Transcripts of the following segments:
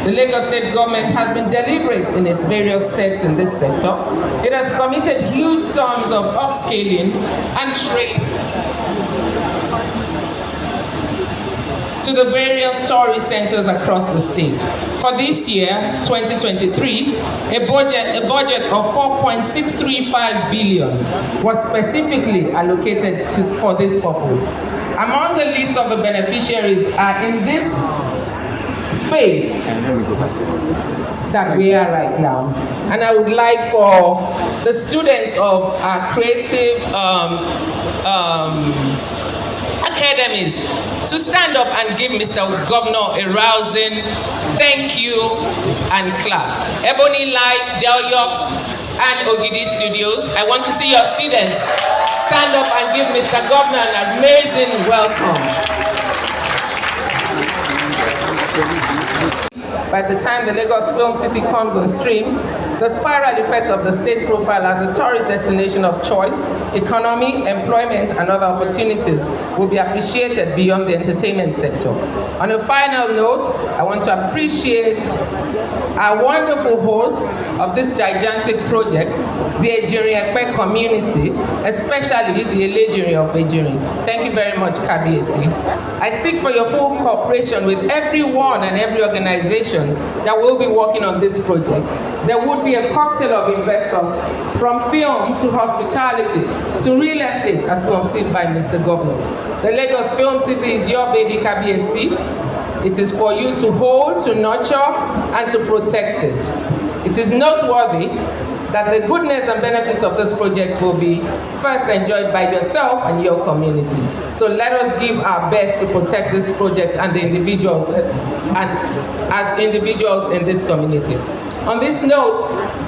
The Lagos State government has been deliberate in its various steps in this sector. It has committed huge sums of upscaling and training to the various tourist centers across the state. For this year, 2023, a budget of 4.635 billion was specifically allocated for this purpose. Among the list of the beneficiaries are in this space that we are right now. And I would like for the students of our creative academies to stand up and give Mr. Governor a rousing thank you and clap. Ebony Live, Del York, and Ogidi Studios, I want to see your students stand up and give Mr. Governor an amazing welcome. By the time the Lagos Film City comes on stream, the spiral effect of the state profile as a tourist destination of choice, economy, employment, and other opportunities will be appreciated beyond the entertainment sector. On a final note, I want to appreciate our wonderful hosts of this gigantic project, the Ejiri-Ekpe community, especially the Elejiri of Ejiri. Thank you very much, Kabiesi. I seek for your full cooperation with everyone and every organization that will be working on this project. There would be a cocktail of investors from film to hospitality to real estate as conceived by Mr. Governor. The Lagos Film City is your baby, Kabiesi. It is for you to hold, to nurture, and to protect it. It is noteworthy that the goodness and benefits of this project will be first enjoyed by yourself and your community. So let us give our best to protect this project and the individuals and as individuals in this community. On this note,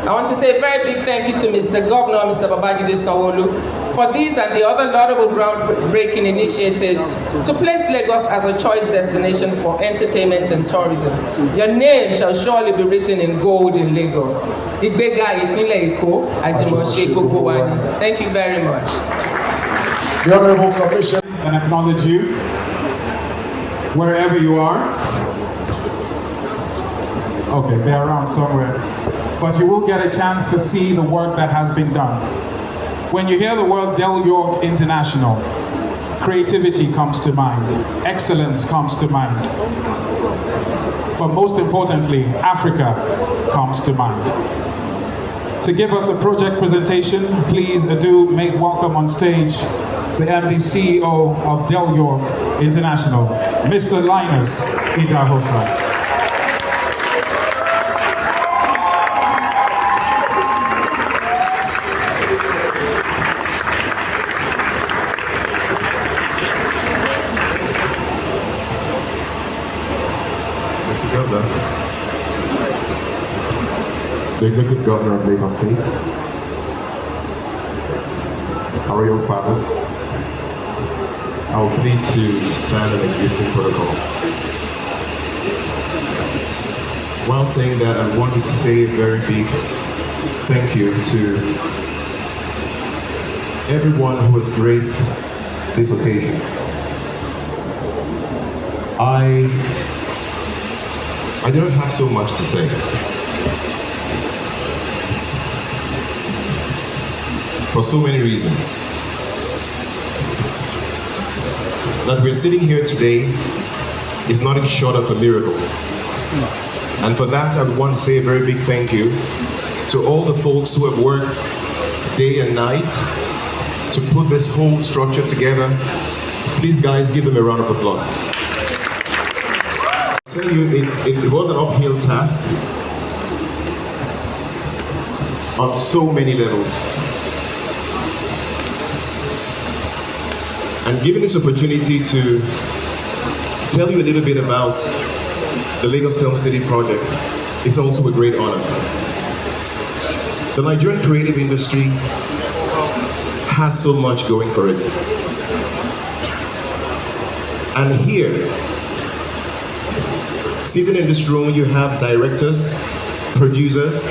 I want to say a very big thank you to Mr. Governor, Mr. Babajide Sanwo-olu, for these and the other laudable groundbreaking initiatives to place Lagos as a choice destination for entertainment and tourism. Your name shall surely be written in gold in Lagos. Ìgbéga ìpínlẹ̀ Èkó, àjùmọ̀ṣe gbogbo wa ni. Thank you very much. The Honorable Commissioner and acknowledge you wherever you are. Okay, they're around somewhere. But you will get a chance to see the work that has been done. When you hear the word Del York International, creativity comes to mind, excellence comes to mind. But most importantly, Africa comes to mind. To give us a project presentation, please do make welcome on stage the MD CEO of Del York International, Mr. Linus Idahosa. The Executive Governor of Lagos State, our royal fathers, I will plead to stand on existing protocol. While saying that, I wanted to say a very big thank you to everyone who has graced this occasion. I do not have so much to say. For so many reasons. That we're sitting here today is nothing short of a miracle. And for that, I would want to say a very big thank you to all the folks who have worked day and night to put this whole structure together. Please, guys, give them a round of applause. I tell you, it was an uphill task on so many levels. And given this opportunity to tell you a little bit about the Lagos Film City project is also a great honor. The Nigerian creative industry has so much going for it. And here, sitting in this room, you have directors, producers,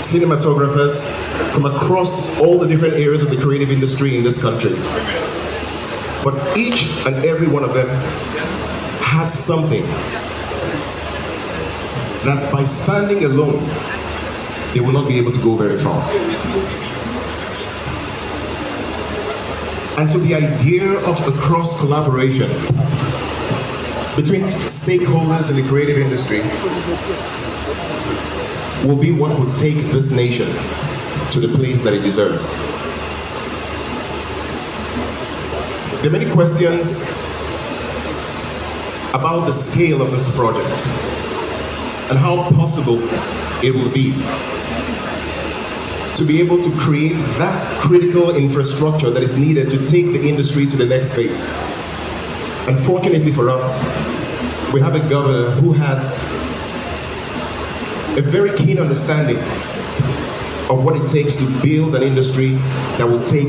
cinematographers from across all the different areas of the creative industry in this country. But each and every one of them has something that by standing alone, they will not be able to go very far. And so the idea of a cross collaboration between stakeholders in the creative industry will be what will take this nation to the place that it deserves. There are many questions about the scale of this project and how possible it will be to be able to create that critical infrastructure that is needed to take the industry to the next phase. Unfortunately for us, we have a governor who has a very keen understanding of what it takes to build an industry that will take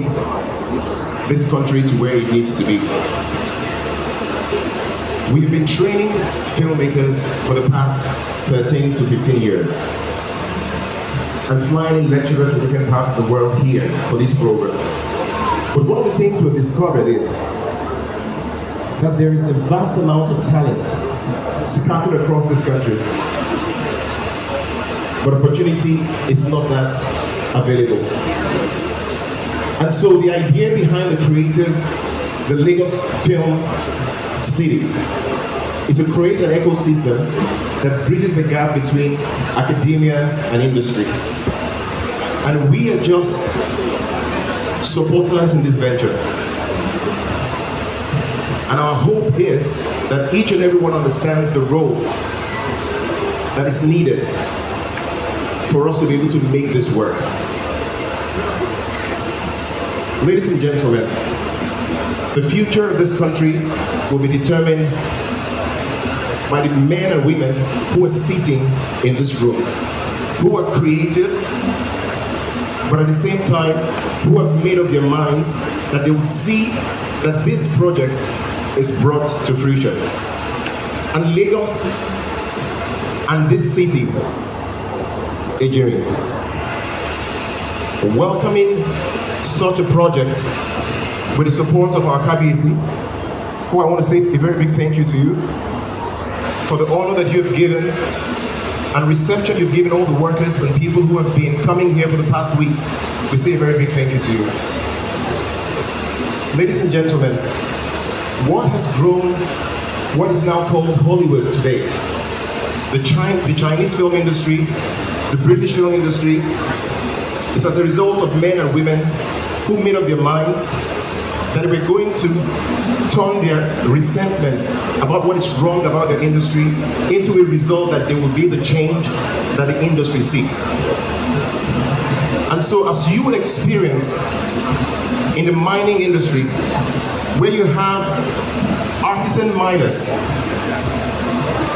this country to where it needs to be. We've been training filmmakers for the past 13 to 15 years and flying in lecturers from different parts of the world here for these programs. But one of the things we've discovered is that there is a vast amount of talent scattered across this country, but opportunity is not that available. And so the idea behind the Lagos Film City is to create an ecosystem that bridges the gap between academia and industry. And we are just supporters in this venture. And our hope is that each and everyone understands the role that is needed for us to be able to make this work. Ladies and gentlemen, the future of this country will be determined by the men and women who are sitting in this room, who are creatives, but at the same time, who have made up their minds that they will see that this project is brought to fruition. And Lagos and this city, a journey. Welcoming such a project with the support of our KBC, who I want to say a very big thank you to you for the honor that you have given and reception you've given all the workers and people who have been coming here for the past weeks. We say a very big thank you to you. Ladies and gentlemen, what has grown what is now called Hollywood today? The Chinese film industry, the British film industry, is as a result of men and women who made up their minds that we're going to turn their resentment about what is wrong about the industry into a result that there will be the change that the industry seeks. And so as you will experience in the mining industry, where you have artisan miners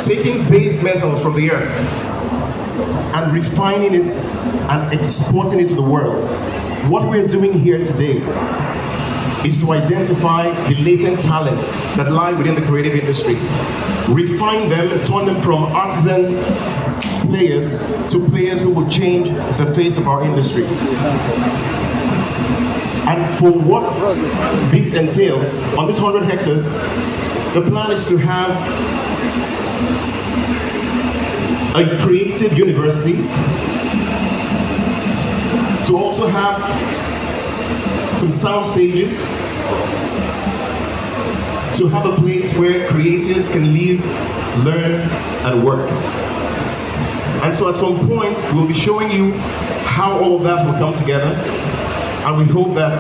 taking base metals from the earth and refining it and exporting it to the world, what we're doing here today is to identify the latent talents that lie within the creative industry, refine them and turn them from artisan players to players who will change the face of our industry. And for what this entails, on this 100 hectares, the plan is to have a creative university, to also have some sound stages, to have a place where creatives can live, learn, and work. And so at some point, we'll be showing you how all of that will come together, and we hope that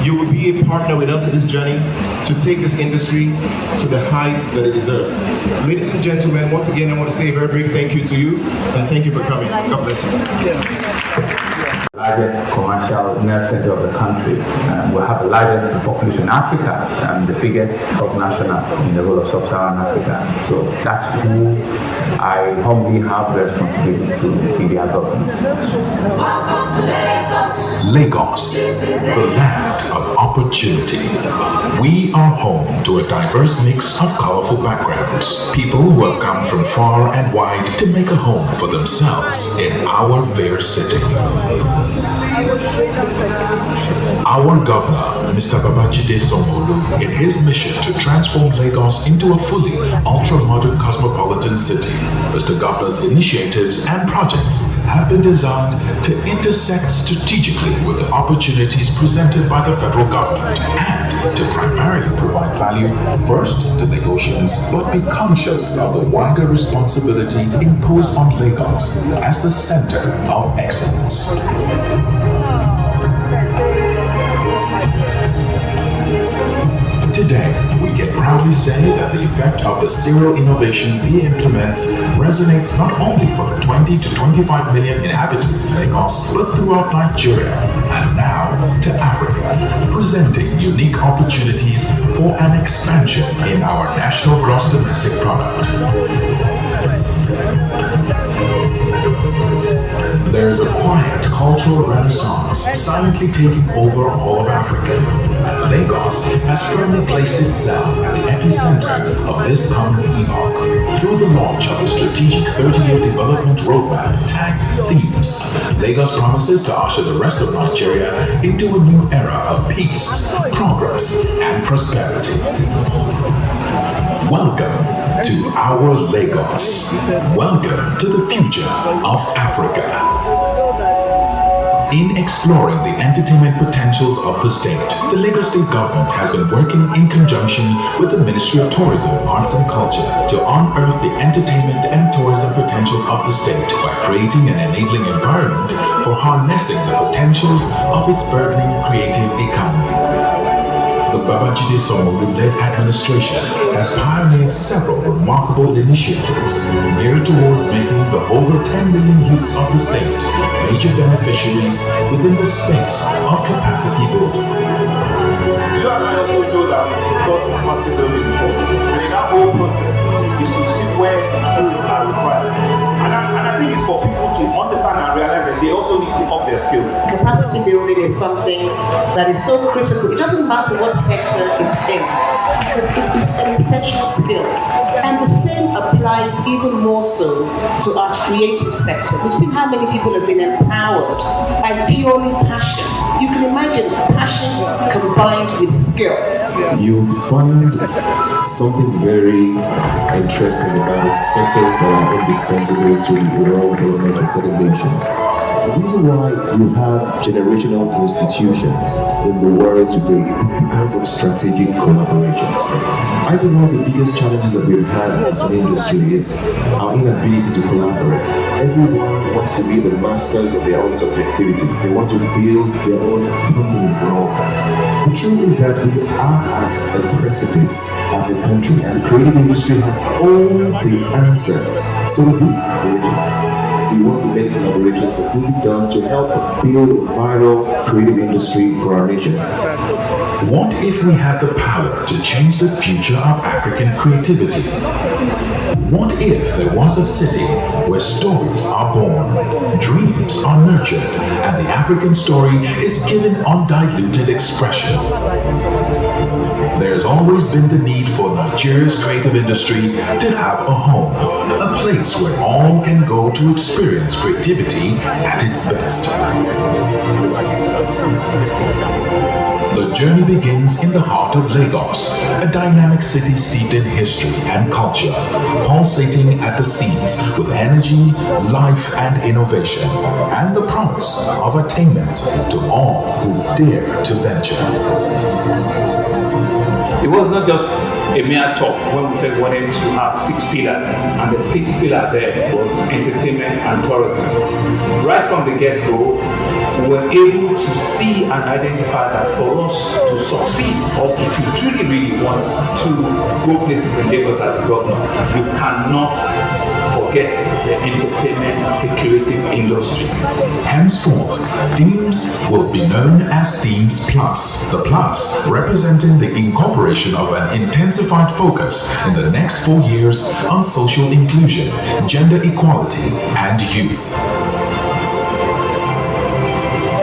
you will be a partner with us in this journey to take this industry to the heights that it deserves. Ladies and gentlemen, once again, I want to say a very big thank you to you, and thank you for coming. God bless you. Largest commercial nerve center of the country. We have the largest population in Africa and the biggest subnational in the whole of sub-Saharan Africa. So that's who I humbly have the responsibility to be their governor. Welcome to Lagos. Lagos, the land of opportunity. We are home to a diverse mix of colorful backgrounds. People who have come from far and wide to make a home for themselves in our fair city. Our governor, Mr. Babajide Sanwo-olu, in his mission to transform Lagos into a fully ultra-modern cosmopolitan city. Mr. Governor's initiatives and projects have been designed to intersect strategically with the opportunities presented by the federal government and to primarily provide value first to Lagosians, but be conscious of the wider responsibility imposed on Lagos as the center of excellence. Today, we can proudly say that the effect of the serial innovations he implements resonates not only for the 20 to 25 million inhabitants of Lagos, but throughout Nigeria and now to Africa, presenting unique opportunities for an expansion in our national gross domestic product. There is a quiet cultural renaissance silently taking over all of Africa, and Lagos has firmly placed itself at the epicenter of this coming epoch. Through the launch of the strategic 30-year development roadmap tagged Themes, Lagos promises to usher the rest of Nigeria into a new era of peace, progress, and prosperity. Welcome to our Lagos. Welcome to the future of Africa. In exploring the entertainment potentials of the state, the Lagos State government has been working in conjunction with the Ministry of Tourism, Arts and Culture to unearth the entertainment and tourism potential of the state by creating an enabling environment for harnessing the potentials of its burgeoning creative economy. The Babajide Sanwo-olu-led administration has pioneered several remarkable initiatives geared towards making the over 10 million youths of the state major beneficiaries within the space of capacity building. You and I also know that we discussed capacity building before, and in that whole process is to see where the skills are required. And I think it's for people to understand and realize that they also need to up their skills. Capacity building is something that is so critical. It doesn't matter what sector it's in, because it is an essential skill. And the same applies even more so to our creative sector. We've seen how many people have been empowered by purely passion. You can imagine passion combined with skill. You find something very interesting about sectors that are indispensable to the overall development of certain nations. The reason why you have generational institutions in the world today is because of strategic collaborations. I think one of the biggest challenges that we've had as an industry is our inability to collaborate. Everyone wants to be the masters of their own subjectivities. They want to build their own companies and all that. The truth is that we are at a precipice as a country, and the creative industry has all the answers. So we want to make collaborations that will be done to help build a viral creative industry for our nation. What if we had the power to change the future of African creativity? What if there was a city where stories are born, dreams are nurtured, and the African story is given undiluted expression? There's always been the need for Nigeria's creative industry to have a home, a place where all can go to experience creativity at its best. The journey begins in the heart of Lagos, a dynamic city steeped in history and culture, pulsating at the seams with energy, life, and innovation, and the promise of attainment to all who dare to venture. It was not just a mere talk when we said we wanted to have 6 pillars, and the 5th pillar there was entertainment and tourism. Right from the get-go, we were able to see and identify that for us to succeed, or if you truly really want to go places in Lagos as a governor, you cannot forget the entertainment, the creative industry. Henceforth, Themes will be known as Themes Plus, the plus representing the incorporation of an intensified focus in the next 4 years on social inclusion, gender equality, and youth.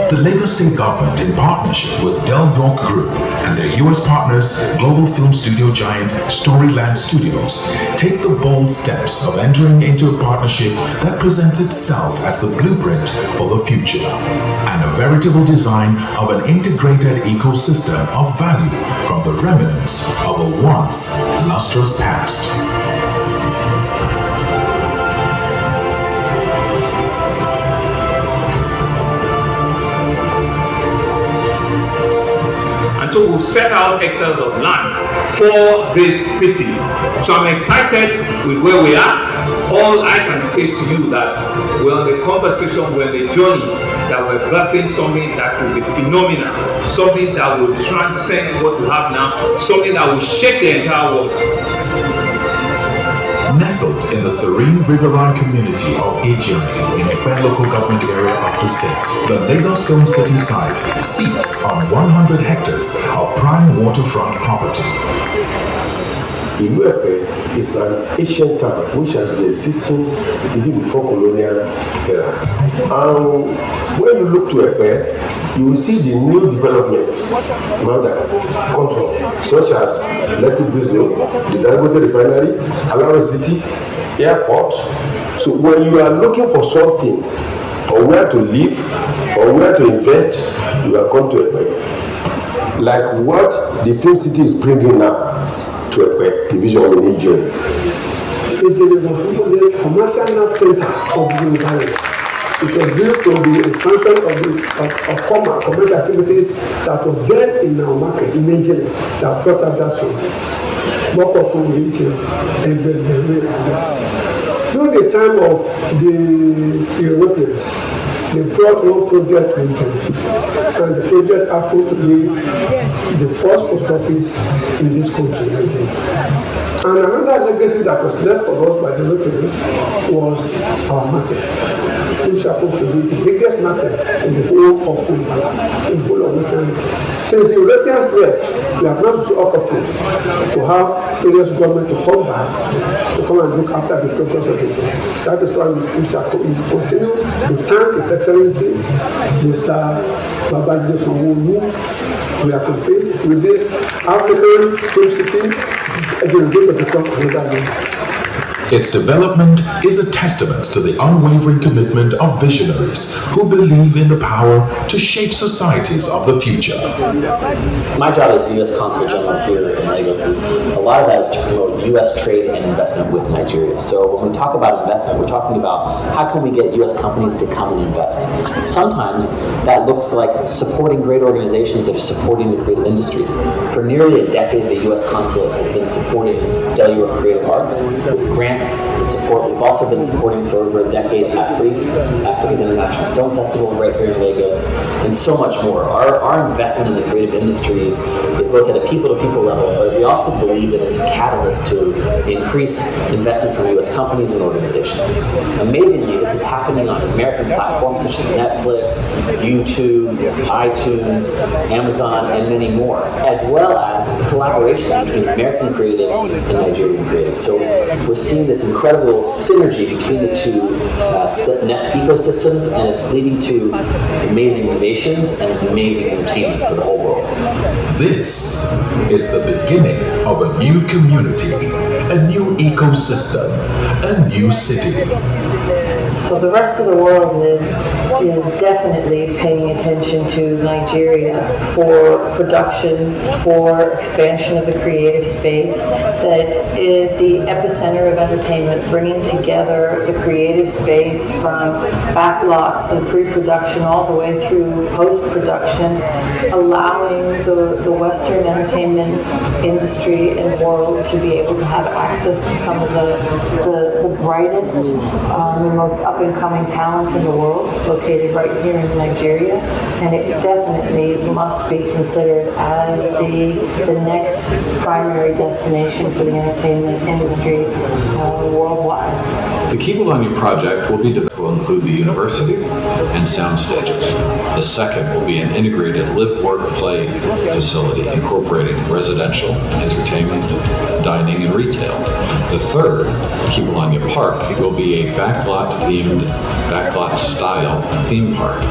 The Lagos State Government, in partnership with Del York Group and their US partners, global film studio giant Storyland Studios, take the bold steps of entering into a partnership that presents itself as the blueprint for the future and a veritable design of an integrated ecosystem of value from the remnants of a once illustrious past. And so we've set out hectares of land for this city. So I'm excited with where we are. All I can say to you that we're on the conversation, we're on the journey, that we're birthing something that will be phenomenal, something that will transcend what we have now, something that will shake the entire world. Nestled in the serene riverine community of Ejiri in Ekpe local government area of the state, the Lagos Film City site sits on 100 hectares of prime waterfront property. Ilu Ekpe is an ancient town which has been existing even before colonial era. And when you look to Ekpe, you will see the new developments now that come from, such as Lekki Visual, the Dangote Refinery, Alaro City, Airport. So when you are looking for something, or where to live, or where to invest, you are come to Ekpe. Like what the Film City is bringing now to Ekpe, division in Nigeria. It was the commercial nerve center of the Unveils. It was built to the expansion of commercial activities that was there in our market in Nigeria that brought up that song. During the time of the Europeans, they brought one project to Italy, and the project happens to be the first post office in this country. And another legacy that was left for us by the Europeans was our market, which happens to be the biggest market in the whole of Uganda, in the whole of Western region. Since the Europeans left, we have not been so opportune to have various government to come back to come and look after the progress of it. That is why we shall continue to thank His Excellency, Mr. Babajide Sanwo-olu. We are convinced with this African film city, it will become another name. Its development is a testament to the unwavering commitment of visionaries who believe in the power to shape societies of the future. My job as U.S. Consul General here in Lagos is a lot of that is to promote U.S. trade and investment with Nigeria. So when we talk about investment, we're talking about how can we get U.S. companies to come and invest. Sometimes that looks like supporting great organizations that are supporting the creative industries. For nearly a decade, the U.S. Consulate has been supporting Del York Creative Arts with grants and support. We've also been supporting for over a decade Africa's International Film Festival right here in Lagos, and so much more. Our investment in the creative industries is both at a people-to-people level, but we also believe that it's a catalyst to increase investment from U.S. companies and organizations. Amazingly, this is happening on American platforms such as Netflix, YouTube, iTunes, Amazon, and many more, as well as collaborations between American creatives and Nigerian creatives. So we're seeing this incredible synergy between the two ecosystems, and it's leading to amazing innovations and amazing entertainment for the whole world. This is the beginning of a new community, a new ecosystem, a new city. So the rest of the world is definitely paying attention to Nigeria for production, for expansion of the creative space that is the epicenter of entertainment, bringing together the creative space from backlots and pre-production all the way through post-production, allowing the Western entertainment industry and world to be able to have access to some of the brightest and most up-and-coming talent in the world located right here in Nigeria, and it definitely must be considered as the next primary destination for the entertainment industry worldwide. The Keep Along You project will include the university and sound stages. The second will be an integrated live, work, play facility incorporating residential, entertainment, dining, and retail. The third, Kibalanya Park, will be a backlot-themed, backlot-style theme park.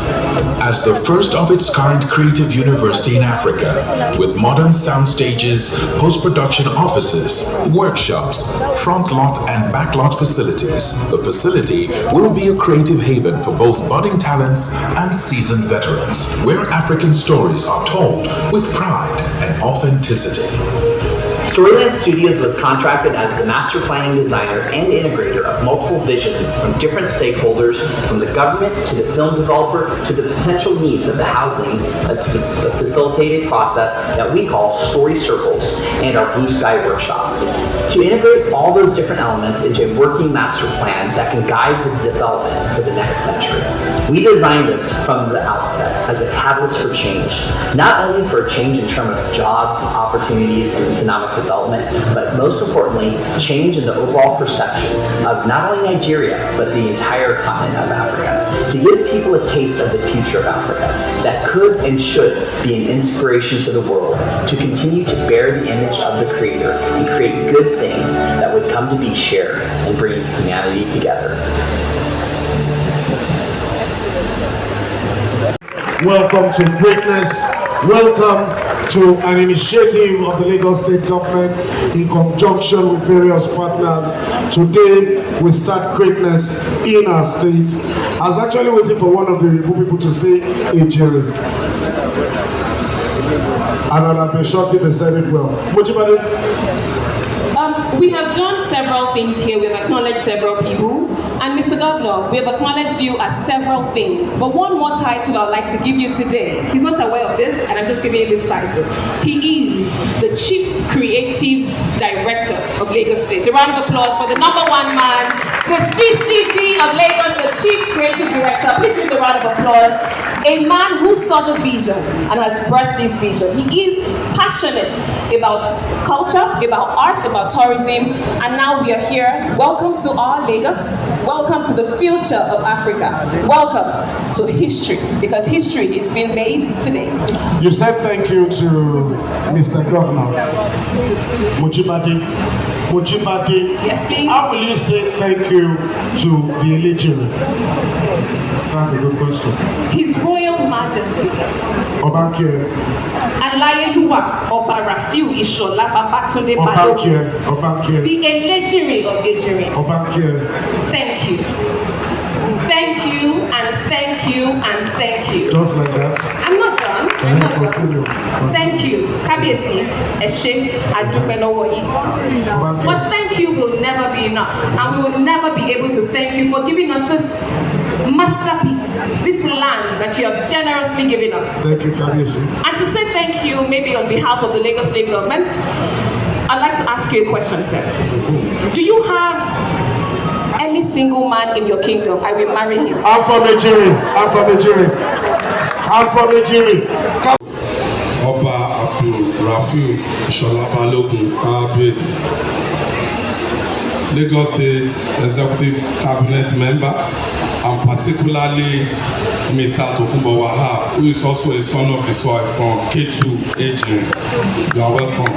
As the first of its kind creative university in Africa, with modern sound stages, post-production offices, workshops, front lot and back lot facilities, the facility will be a creative haven for both budding talents and seasoned veterans, where African stories are told with pride and authenticity. Storyland Studios was contracted as the master planning designer and integrator of multiple visions from different stakeholders, from the government to the film developer to the potential needs of the housing, to the facilitated process that we call Story Circles and our Blue Sky Workshop. To integrate all those different elements into a working master plan that can guide the development for the next century. We designed this from the outset as a catalyst for change, not only for a change in terms of jobs, opportunities, and economic development, but most importantly, change in the overall perception of not only Nigeria, but the entire continent of Africa. To give people a taste of the future of Africa that could and should be an inspiration to the world, to continue to bear the image of the Creator and create good things that would come to be shared and bring humanity together. Welcome to greatness. Welcome to an initiative of the Lagos State Government in conjunction with various partners. Today, we start greatness in our state. I was actually waiting for one of the people to say Ejere. And I'll have been shocked if they said it well. We have done several things here. We have acknowledged several people. And Mr. Governor, we have acknowledged you as several things. But one more title I'd like to give you today. He's not aware of this, and I'm just giving you this title. He is the Chief Creative Director of Lagos State. A round of applause for the #1 man, the CCD of Lagos, the Chief Creative Director. Please give the round of applause. A man who saw the vision and has birthed this vision. He is passionate about culture, about art, about tourism, and now we are here. Welcome to our Lagos. Welcome to the future of Africa. Welcome to history, because history is being made today. You said thank you to Mr. Governor. Mojibade. Yes, please. How will you say thank you to the eligible? That's a good question. His Royal Majesty. Obankie. Alayeluwa Oba Rafiu Ishola Babatunde Balogun. Obankie. The Elejire of Ejire. Obankie. Thank you. Thank you and thank you and thank you. Just like that. I'm not done. I'm not done. Continue. Thank you. Kábíyèsí, ẹ ṣé, a dúpẹ́ lọ́wọ́ yín. But thank you will never be enough. And we will never be able to thank you for giving us this masterpiece, this land that you have generously given us. Thank you, Kábíyèsí. And to say thank you, maybe on behalf of the Lagos State Government, I'd like to ask you a question, sir. Do you have any single man in your kingdom? I will marry him. I'm from Nigeria. Oba Abdul Rafiu Ishola Balogun Kábíyèsí, Lagos State Executive Cabinet member, and particularly Mr. Tokunbo Wahab, who is also a son of the soil from K2 Ejire. You are welcome.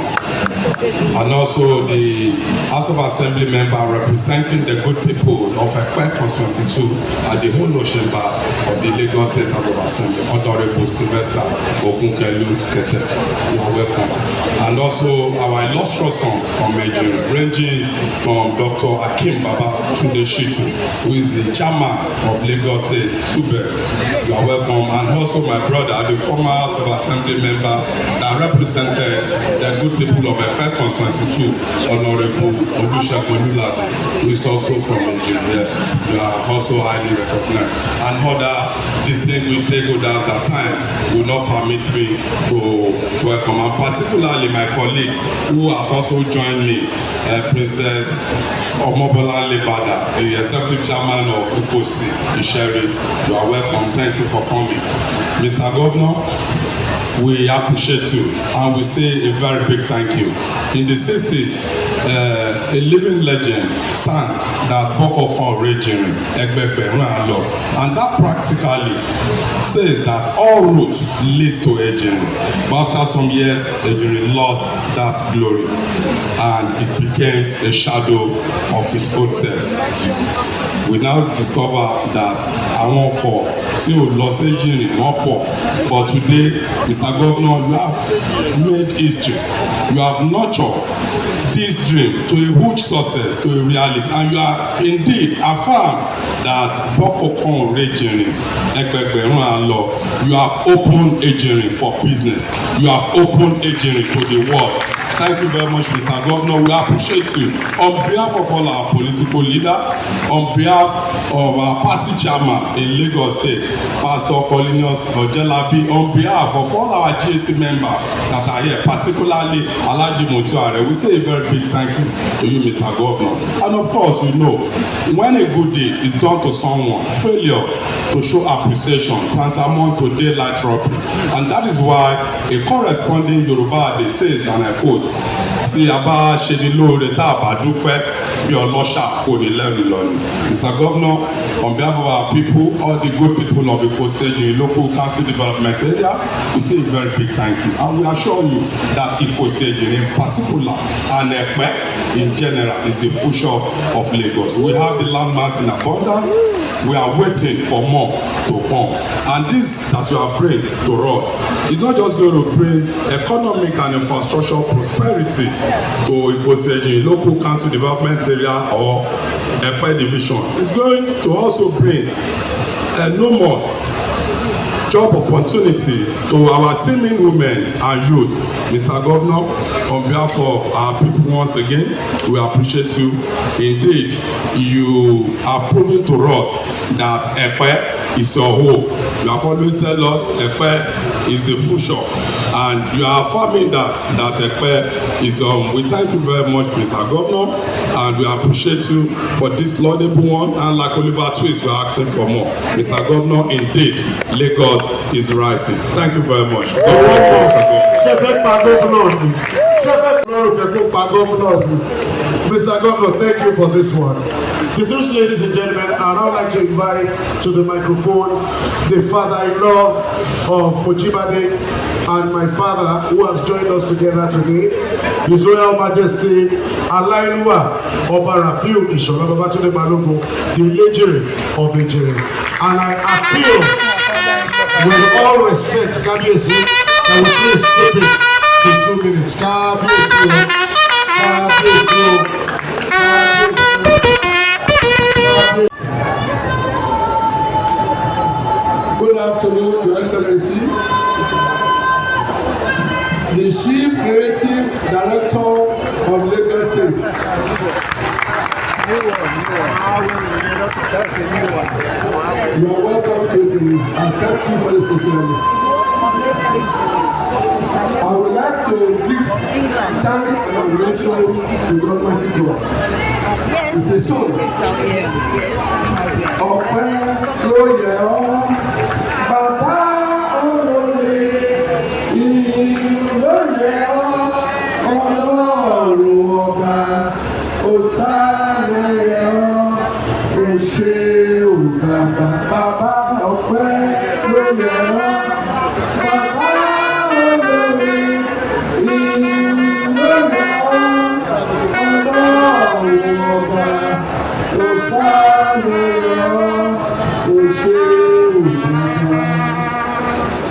And also the House of Assembly member representing the good people of Ekpe constituency 2 at the whole chamber of the Lagos State House of Assembly, Honorable Sylvester Ogunkelu Skete. You are welcome. And also our illustrious sons from Ejire, ranging from Dr. Akim Baba Tunde Shitu, who is the chairman of Lagos State, Sube. You are welcome. And also my brother, the former House of Assembly member that represented the good people of Ekpe constituency 2, Honorable Olusegun Olulade, who is also from Nigeria. You are also highly recognized. And other distinguished stakeholders at time will not permit me to welcome. And particularly my colleague who has also joined me, Princess Omobola Lebada, the executive chairman of UKOSI, Isheri. You are welcome. Thank you for coming. Mr. Governor, we appreciate you and we say a very big thank you. In the 60s, a living legend sang that Boko Kon Rejirin, Egbeberun Alo, and that practically says that all routes leads to Ejirin. But after some years, Ejirin lost that glory and it became a shadow of its own self. We now discover that àwọn ọkọ̀ tí ò lọ sí Ejirin wọ́n pọ̀, but today, Mr. Governor, you have made history. You have nurtured this dream to a huge success, to a reality, and you are indeed affirm that Boko Kon Rejirin, Egbeberun Alo, you have opened Ejirin for business. You have opened Ejirin to the world. Thank you very much, Mr. Governor. We appreciate you. On behalf of all our political leaders, on behalf of our party chairman in Lagos State, Pastor Colinius Ojelabi, on behalf of all our GAC members that are here, particularly Alhaji Motuare, we say a very big thank you to you, Mr. Governor. And of course, you know, when a good deed is done to someone, failure to show appreciation tantamount to daylight robbery. And that is why a corresponding Yoruba they says, and I quote, tí a bá ṣe ní lóore tá a bá dúpẹ́ bí ọlọ́ṣà kò ní lẹ́rù lọ́nà. Mr. Governor, on behalf of our people, all the good people of Ikoseji local council development area, we say a very big thank you. And we assure you that Ikoseji in particular and Epe in general is the future of Lagos. We have the landmass in abundance. We are waiting for more to come. And this that you are bringing to us is not just going to bring economic and infrastructure prosperity to Ikoseji local council development area or Epe division. It's going to also bring enormous job opportunities to our teeming women and youth. Mr. Governor, on behalf of our people once again, we appreciate you. Indeed, you have proven to us that Epe is your home. You have always told us Epe is the future, and you are affirming that Epe is your home. We thank you very much, Mr. Governor, and we appreciate you for this laudable one. And like Oliver Twist, we are asking for more. Mr. Governor, indeed, Lagos is rising. Thank you very much. Mr. Governor, thank you for this one. Distinguished ladies and gentlemen, I'd now like to invite to the microphone the father-in-law of Mojibade and my father, who has joined us together today, His Royal Majesty Alailuwa Oba Rafiu Ishola Babatunde Balogun, the Ejirin of Ejirin. And I appeal, with all respect, Kabiyesi, that we please keep it to 2 minutes. Kabiyesi. Good afternoon, Your Excellency. The Chief Creative Director of Lagos State. You are welcome to the thank you for the society. I would like to give thanks and adoration to the Almighty God. With a song. Ọpẹ́ ló yẹ ọ́, bàbá olóore, ìyìn ló yẹ ọ́, Ọlọ́run ọba, òsánà yẹ ọ́, òṣè òbàbà, bàbá ọpẹ́ ló yẹ ọ́.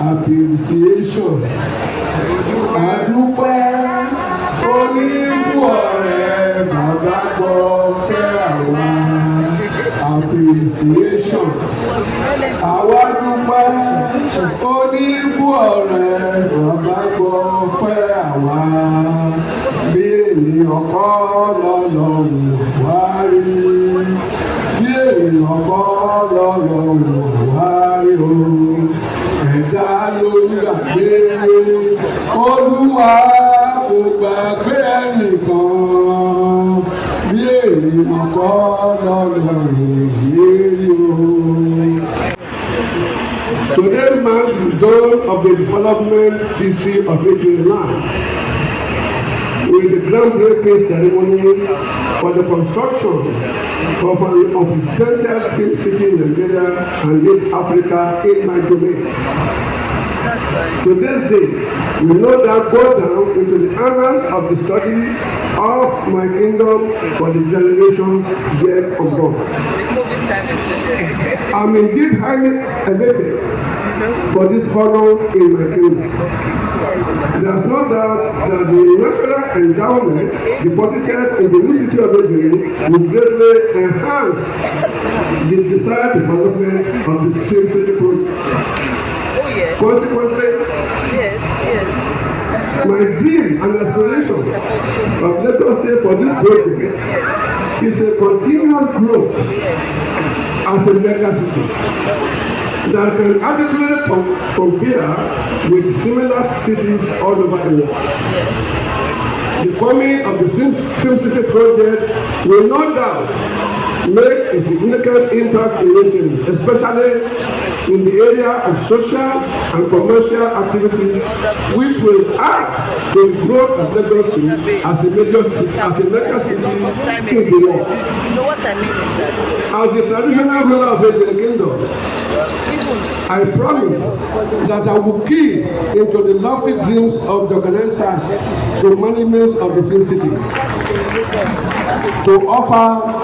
Appreciation. Adúpẹ́ oníbù ọ̀rẹ́ bàbá gbọ́ fẹ́ àwa. Appreciation. Àwa dúpẹ́ oníbù ọ̀rẹ́ bàbá gbọ́ fẹ́ àwa. Bí ènìyàn kọ́ lọ́lọ́run wá rí. Bí ènìyàn kọ́ lọ́lọ́run wá rí o. Ẹ̀dá ló gbàgbé, Olúwa kò gbàgbé ẹnìkan, bí ènìyàn kọ́ lọ́lọ́run yéé o. Today marks the dawn of the development history of Ejiri land with the groundbreaking ceremony for the construction of an unprecedented film city in Nigeria and in Africa in my domain. To this date, we know that go down into the annals of the study of my kingdom for the generations yet unborn. I'm indeed highly elated for this honor in my kingdom. There is no doubt that the national endowment deposited in the new city of Ejiri will greatly enhance the desired development of the film city project. Consequently, my dream and aspiration of Lagos State for this project is a continuous growth as a mega city that can adequately compare with similar cities all over the world. The coming of the Film City project will no doubt make a significant impact in Ejiri, especially in the area of social and commercial activities, which will add to the growth of Lagos State as a major city, as a mega city in the world. As the traditional ruler of the kingdom, I promise that I will key into the lofty dreams of the organizers through monuments of the film city to offer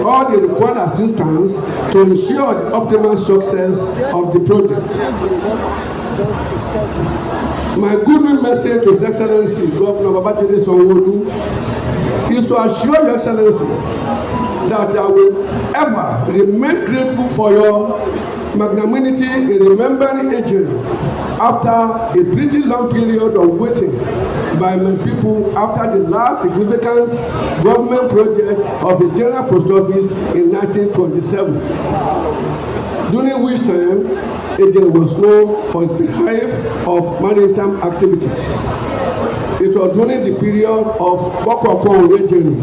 all the required assistance to ensure the optimal success of the project. My goodwill message to His Excellency Governor Babajide Sanwo-olu is to assure Your Excellency that I will ever remain grateful for your magnanimity in remembering Ejiri after a pretty long period of waiting by my people after the last significant government project of the General Post Office in 1927, during which time Ejiri was known for its beehive of maritime activities. It was during the period of Bokoko Ejiri,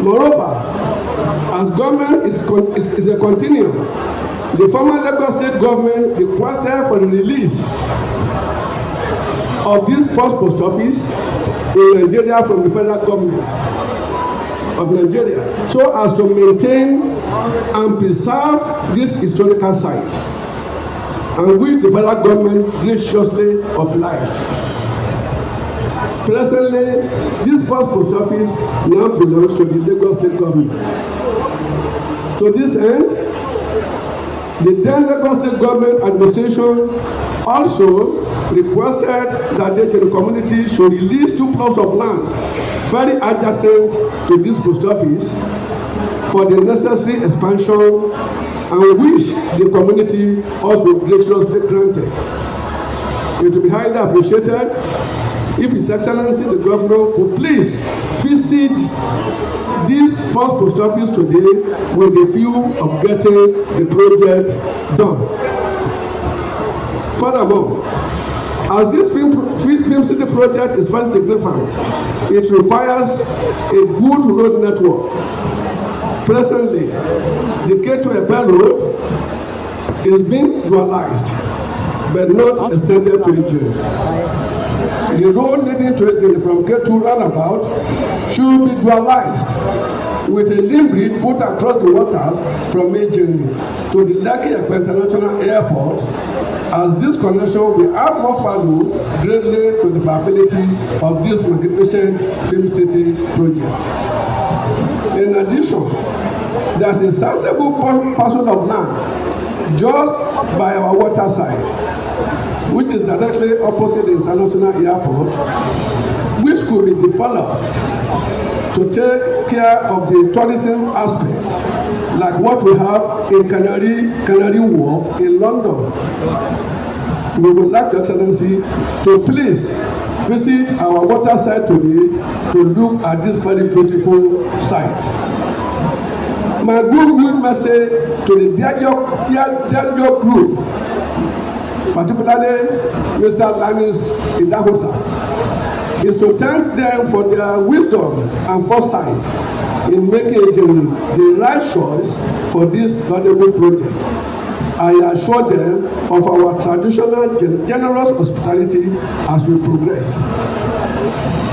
Moreover, as government is a continuum, the former Lagos State government requested for the release of this first post office in Nigeria from the federal government of Nigeria, so as to maintain and preserve this historical site, and which the federal government graciously obliged. Presently, this first post office now belongs to the Lagos State government. To this end, the then Lagos State government administration also requested that the community should release 2 plots of land very adjacent to this post office for the necessary expansion, and which the community also graciously granted. It will be highly appreciated if His Excellency the Governor could please visit this first post office today with the view of getting the project done. Furthermore, as this film city project is very significant, it requires a good road network. Presently, the K2 road is being dualized, but not extended to Ejiri. The road leading to Ejiri from K2 roundabout should be dualized with a limb bridge put across the waters from Ejiri to the Lekki International Airport, as this connection will add more value greatly to the viability of this magnificent film city project. In addition, there is a sizable parcel of land just by our water side, which is directly opposite the international airport, which could be developed to take care of the tourism aspect, like what we have in Canary Wharf in London. We would like Your Excellency to please visit our water side today to look at this very beautiful site. My good message to the Diageo group, particularly Mr. Lanis Idahosa, is to thank them for their wisdom and foresight in making the right choice for this valuable project. I assure them of our traditional generous hospitality as we progress.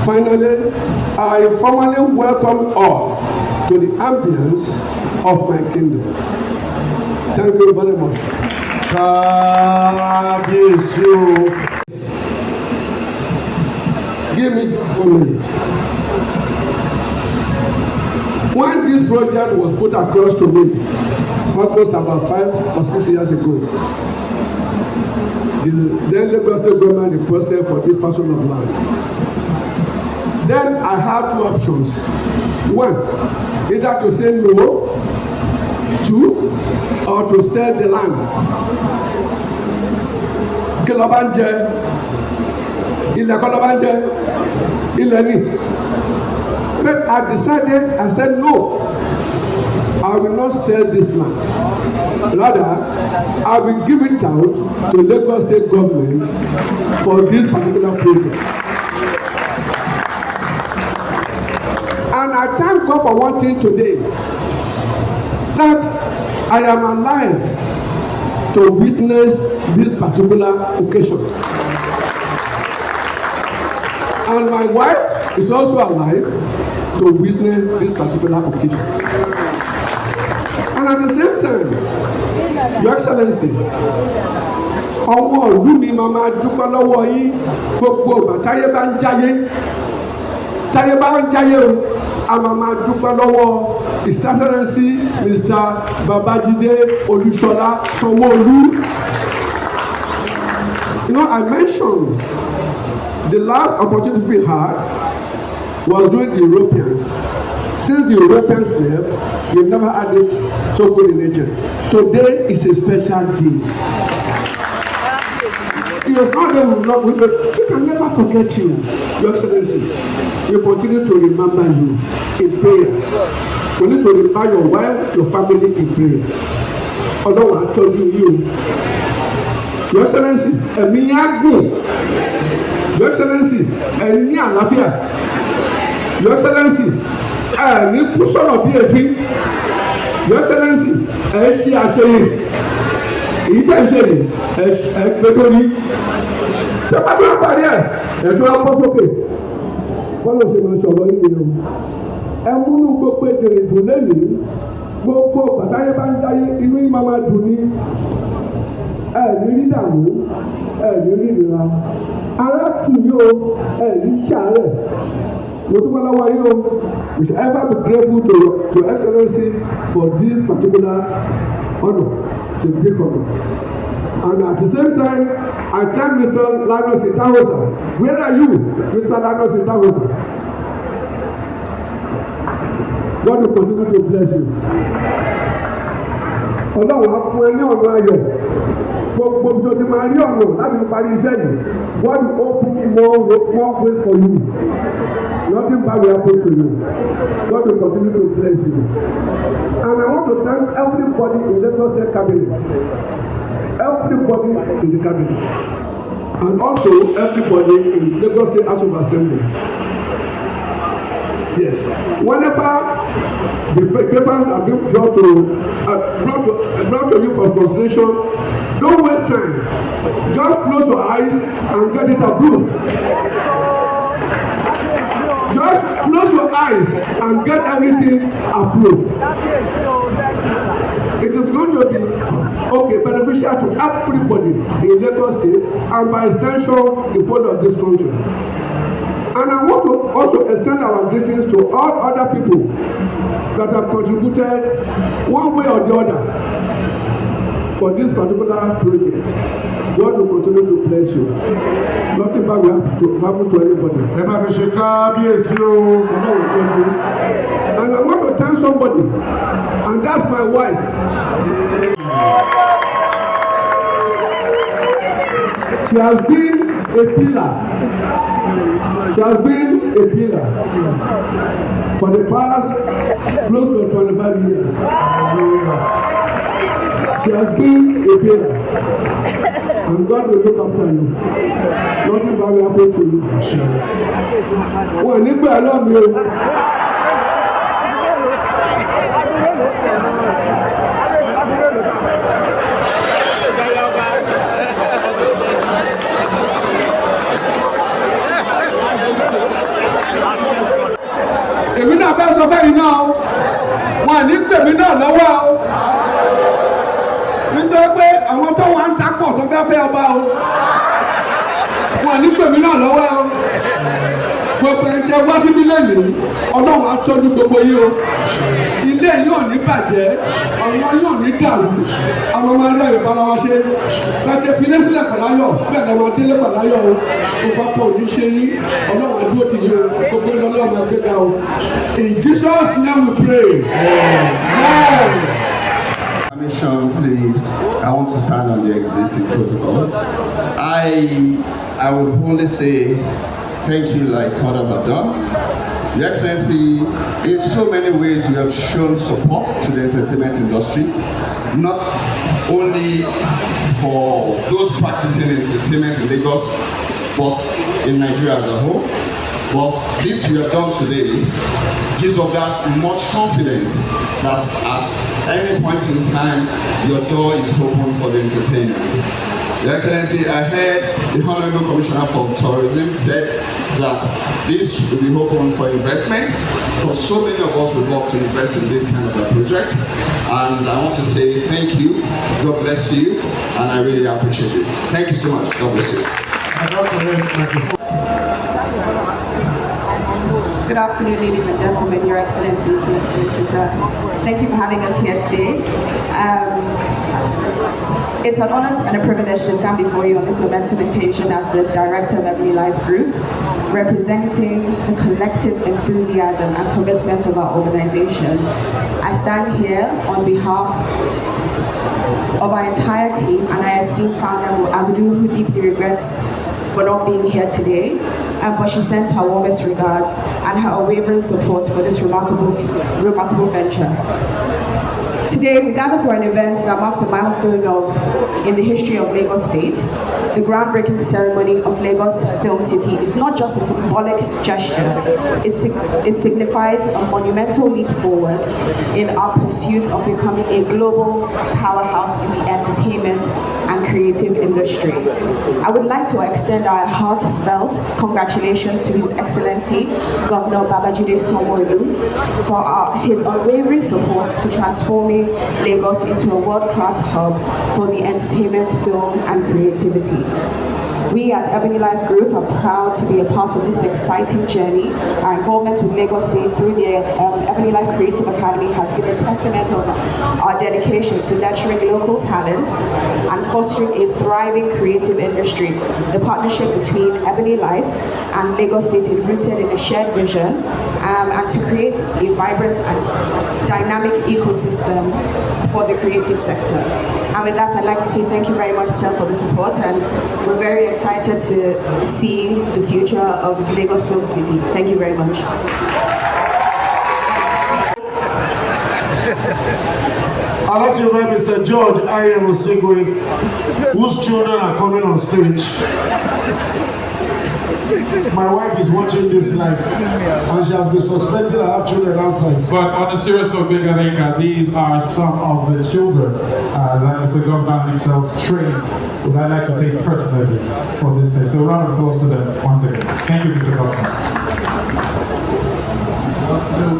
Finally, I formally welcome all to the ambience of my kingdom. Thank you very much. Give me just 1 minute. When this project was put across to me, almost about 5 or 6 years ago, the then Lagos State government requested for this parcel of land. Then I had 2 options. 1, either to say no, 2, or to sell the land. Kilobanje, ilẹ̀ Kolobanje, ilẹ̀ ni. But I decided, I said no, I will not sell this land. Rather, I will give it out to Lagos State government for this particular project. And I thank God for one thing today, that I am alive to witness this particular occasion. And my wife is also alive to witness this particular occasion. And at the same time, Your Excellency, ọwọ́ ìlú mi máa máa dúpẹ́ lọ́wọ́ yín gbogbo ìgbà táyé bá ń jáyé o, a máa dúpẹ́ lọ́wọ́ His Excellency Mr. Babajide Olúṣọlá Sanwo-olu. You know, I mentioned the last opportunity we had was during the Europeans. Since the Europeans left, we've never had it so good in nature. Today is a special day. It was not that we can never forget you, Your Excellency. We continue to remember you in prayers. We need to remember your wife, your family in prayers. Although I told you, Your Excellency, ẹ̀mí yá gùn. Your Excellency, ẹ̀mí àlàáfíà. Your Excellency, ní kú sọ̀rọ̀ bí èéfín. Your Excellency, ṣe àṣeyè. Èyí tẹ̀ ń ṣe yìí, gbẹdọ̀ ní. Tẹ́pátí wọ́n parí ẹ̀tọ́ ọkọ̀ sókè. Bọ́lá ṣe máa sọ̀rọ̀ yìí nìyẹn. Múnú gbogbo ètò ìbò lẹ́yìn, gbogbo bàtáyé bá ń jáyé, inú yìí máa dùn ní. Ní rí dàmú, ní rí ìnira. Ara tù yóò, ní ṣàárẹ̀. We should ever be grateful to Your Excellency for this particular honor, the big honor. And at the same time, I thank Mr. Lano Sitahosa. Where are you, Mr. Lano Sitahosa? God will continue to bless you. Ọlọ́run á fún ẹ ní ọ̀nà ayọ̀. Gbogbo tó ti máa rí ọ̀nà láti fi parí iṣẹ́ yìí. God will open more ways for you. Nothing bad will happen to you. God will continue to bless you. And I want to thank everybody in Lagos State Cabinet. Everybody in the cabinet. And also everybody in Lagos State House of Assembly. Yes. Whenever the papers are being brought to you for consideration, don't waste time. Just close your eyes and get it approved. Just close your eyes and get everything approved. It is going to be beneficial to everybody in Lagos State and by extension the whole of this country. And I want to also extend our greetings to all other people that have contributed one way or the other for this particular project. God will continue to bless you. Nothing bad will happen to anybody. And I want to thank somebody, and that's my wife. She has been a pillar. She has been a pillar for the past close to 25 years. She has been a pillar. And God will look after you. Nothing bad will happen to you. Well, nígbà I love you. sọ fẹ́ yìí náà o wọn ní pèmí náà lọ́wọ́ o nítorí pé àwọn tó wà ń takọ̀ tó fẹ́ fẹ́ ọba o wọn ní pèmí náà lọ́wọ́ o gbogbo ẹni tí ẹ wá síbí lẹ́yìn ọlọ́run á tọ́jú gbogbo yìí o ilé yóò ní bàjẹ́ ọ̀nà yóò ní dàrú àwọn ọmọ ẹlẹ́ ìbára wa ṣe lọ́sẹ̀ filé sílẹ̀ pàláyọ̀ bẹ́ẹ̀ lọ́wọ́ délé pàláyọ̀ o gbogbo akọ òní ṣe yín ọlọ́run ẹ̀dúró ti yí o gbogbo ẹni ọlọ́run ẹgbẹ́ga o in Jesus name we pray. Permission, please. I want to stand on the existing protocols. I would only say thank you like others have done. Your Excellency, in so many ways you have shown support to the entertainment industry, not only for those practicing entertainment in Lagos, but in Nigeria as a whole. But this you have done today gives us that much confidence that at any point in time, your door is open for the entertainers. Your Excellency, I heard the Honorable Commissioner for Tourism said that this will be open for investment. For so many of us would love to invest in this kind of a project. And I want to say thank you, God bless you, and I really appreciate it. Thank you so much, God bless you. Good afternoon, ladies and gentlemen, Your Excellencies, Your Excellencies. Thank you for having us here today. It's an honor and a privilege to stand before you on this momentous occasion as the Director of Ebony Life Group, representing the collective enthusiasm and commitment of our organization. I stand here on behalf of our entire team, and I esteem founder Abdul, who deeply regrets for not being here today, but she sends her warmest regards and her unwavering support for this remarkable venture. Today, we gather for an event that marks a milestone in the history of Lagos State. The groundbreaking ceremony of Lagos Film City is not just a symbolic gesture, it signifies a monumental leap forward in our pursuit of becoming a global powerhouse in the entertainment and creative industry. I would like to extend our heartfelt congratulations to His Excellency Governor Babajide Sanwo-olu for his unwavering support to transforming Lagos into a world-class hub for the entertainment, film, and creativity. We at Ebony Life Group are proud to be a part of this exciting journey. Our involvement with Lagos State through the Ebony Life Creative Academy has been a testament of our dedication to nurturing local talent and fostering a thriving creative industry. The partnership between Ebony Life and Lagos State is rooted in a shared vision and to create a vibrant and dynamic ecosystem for the creative sector. And with that, I'd like to say thank you very much, sir, for the support, and we're very excited to see the future of Lagos Film City. Thank you very much. I'd like to invite Mr. George Osigwe, whose children are coming on stage. My wife is watching this live, and she has been suspecting I have children outside. But on a serious note, these are some of the children that Mr. Governor himself trained, would I like to say personally, for this day. So a round of applause to them once again. Thank you, Mr. Governor. Good afternoon,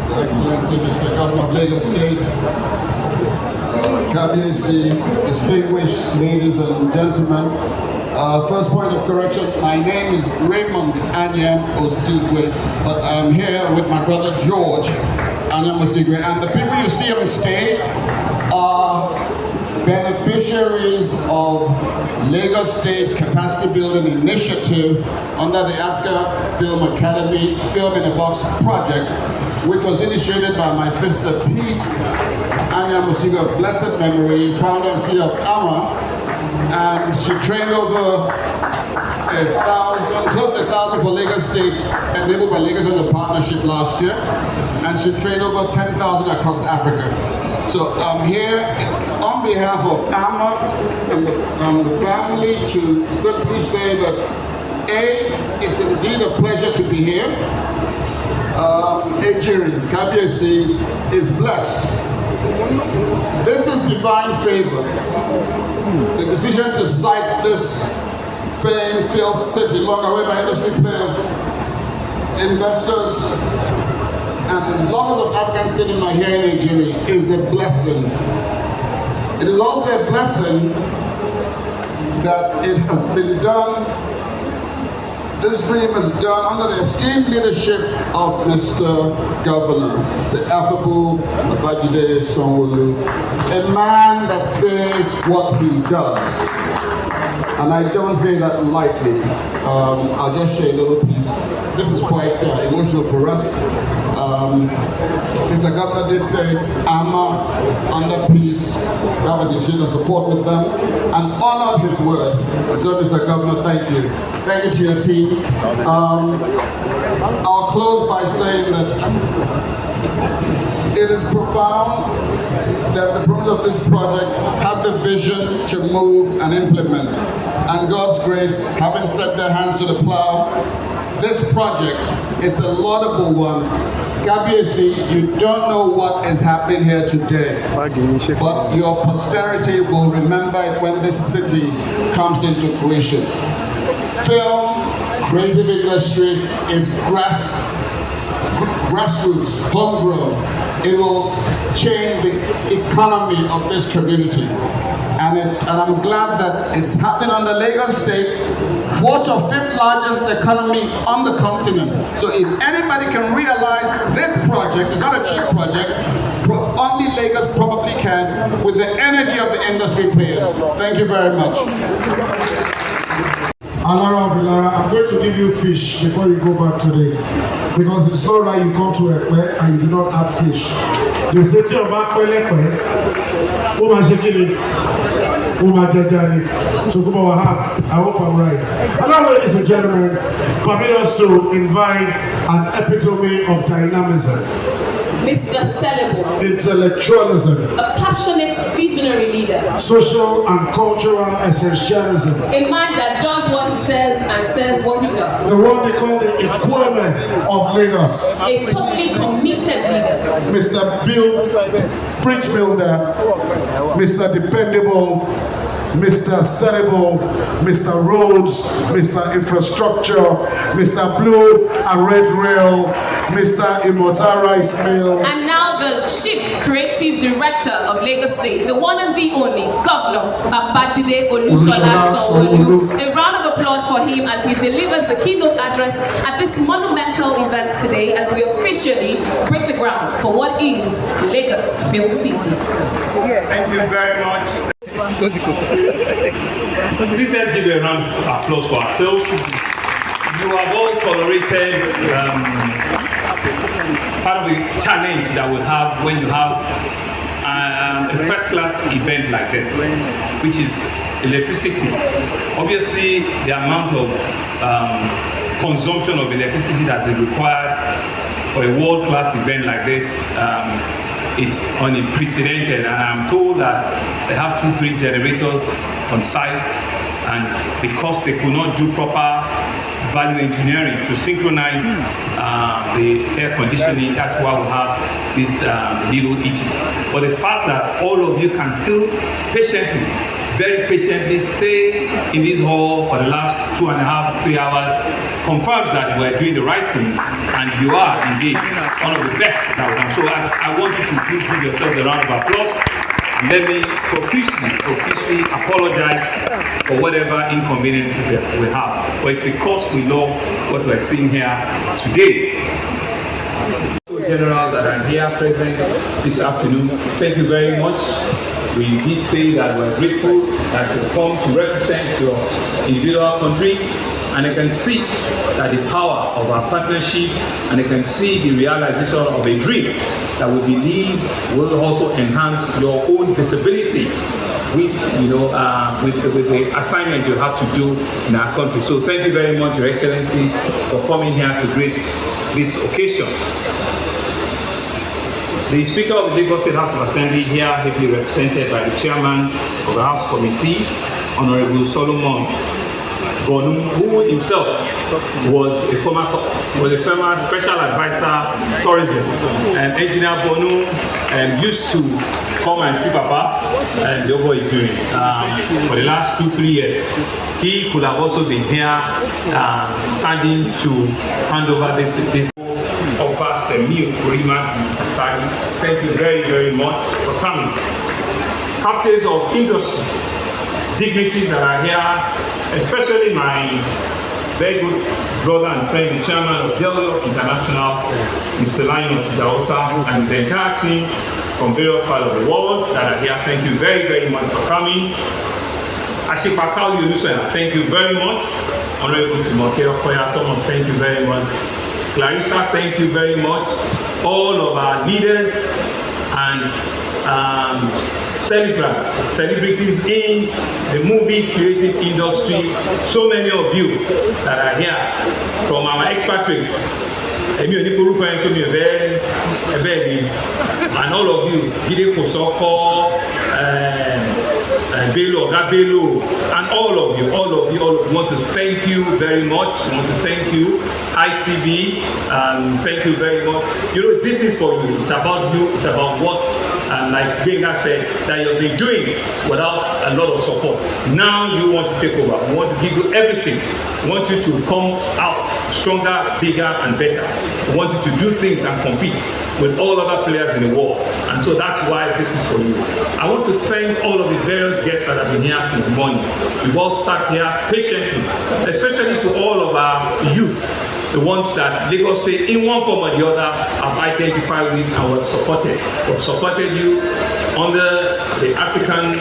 Your Excellency, Mr. Governor of Lagos State, Kabiyesi, distinguished ladies and gentlemen. First point of correction, my name is Raymond Anyam Osigwe, but I'm here with my brother George Anyam Osigwe, and the people you see on stage are beneficiaries of Lagos State Capacity Building Initiative under the Africa Film Academy Film in a Box project, which was initiated by my sister Peace Anyam Osigwe of blessed memory, founder and CEO of AMA. And she trained over 1,000, close to 1,000 for Lagos State, enabled by Lagos under partnership last year. And she trained over 10,000 across Africa. So I'm here on behalf of AMA and the family to simply say that A, it's indeed a pleasure to be here. Ejiri Kabiyesi is blessed. This is divine favor. The decision to site this famed film city, long awaited by industry players, investors, and lovers of African cinema here in Nigeria is a blessing. It is also a blessing that it has been done, this dream is done under the esteemed leadership of Mr. Governor, the affable Babajide Sanwo-olu, a man that says what he does. And I don't say that lightly. I'll just share a little piece. This is quite emotional for us. Mr. Governor did say, AMA, under peace, we have a decision of support with them, and honored his word. So, Mr. Governor, thank you. Thank you to your team. I'll close by saying that it is profound that the purpose of this project had the vision to move and implement. And God's grace, having set their hands to the plow, this project is a laudable one. Gabiesi, you don't know what is happening here today, but your posterity will remember it when this city comes into fruition. Film, creative industry is grassroots, homegrown. It will change the economy of this community. And I'm glad that it's happening on the Lagos State, 4th or 5th largest economy on the continent. So if anybody can realize this project, it's not a cheap project, only Lagos probably can, with the energy of the industry players. Thank you very much. Alara of Ilara, I'm going to give you fish before you go back today. Because it's not right you come to Ekpe and you do not have fish. The city of Ekpe, Oma Shekili, Oma Jajani, Tokuba Wahab, I hope I'm right. And now, ladies and gentlemen, permit us to invite an epitome of dynamism. Mr. Celebo, intellectualism, a passionate visionary leader, social and cultural essentialism, a man that does what he says and says what he does, the one they call the equivalent of Lagos, a totally committed leader, Mr. Bill, Bridge Builder, Mr. Dependable, Mr. Cerebral, Mr. Roads, Mr. Infrastructure, Mr. Blue and Red Rail, Mr. Immortal Rice Mill. And now the Chief Creative Director of Lagos State, the one and the only Governor Babajide Sanwo-olu. A round of applause for him as he delivers the keynote address at this monumental event today as we officially break the ground for what is Lagos Film City. Thank you very much. Please let's give a round of applause for ourselves. You have all tolerated part of the challenge that we have when you have a first-class event like this, which is electricity. Obviously, the amount of consumption of electricity that is required for a world-class event like this, it's unprecedented, and I'm told that they have 2-3 generators on site, and because they could not do proper value engineering to synchronize the air conditioning, that's why we have this little issues. But the fact that all of you can still patiently, very patiently stay in this hall for the last 2.5-3 hours confirms that we're doing the right thing, and you are indeed one of the best that we can. So I want you to please give yourselves a round of applause. And let me profusely apologize for whatever inconveniences that we have. But it's because we love what we're seeing here today. General that are here present this afternoon, thank you very much. We did say that we're grateful that you come to represent your individual countries, and I can see that the power of our partnership, and I can see the realization of a dream that we believe will also enhance your own visibility with, with the assignment you have to do in our country. So thank you very much, Your Excellency, for coming here to grace this occasion. The Speaker of the Lagos State House of Assembly here, ably represented by the Chairman of the House Committee, Honorable Solomon Bonu, who himself was a former special advisor tourism, and Engineer Bonu used to come and see Papa and the Obo Ijuri for the last 2-3 years. He could have also been here standing to hand over this Obasemi Kurima Sari. Thank you very, very much for coming. Captains of industry, dignitaries that are here, especially my very good brother and friend, the chairman of Del York International, Mr. Linus Jaosa, and the entire team from various parts of the world that are here. Thank you very, very much for coming. Ashipakao Yolusen, thank you very much. Honorable Timoke Okoya Thomas, thank you very much. Clarissa, thank you very much. All of our leaders and celebrities in the movie creative industry, so many of you that are here from our expatriates. And all of you, Gide Kosoko, Bello, Gabello, and all of you, want to thank you very much. Want to thank you, ITV, thank you very much. You know, this is for you. It's about you. It's about what, like Benga said, that you've been doing without a lot of support. Now you want to take over. We want to give you everything. We want you to come out stronger, bigger, and better. We want you to do things and compete with all other players in the world. And so that's why this is for you. I want to thank all of the various guests that have been here since morning. We've all sat here patiently, especially to all of our youth, the ones that Lagos State, in one form or the other, have identified with and were supported. We've supported you under the African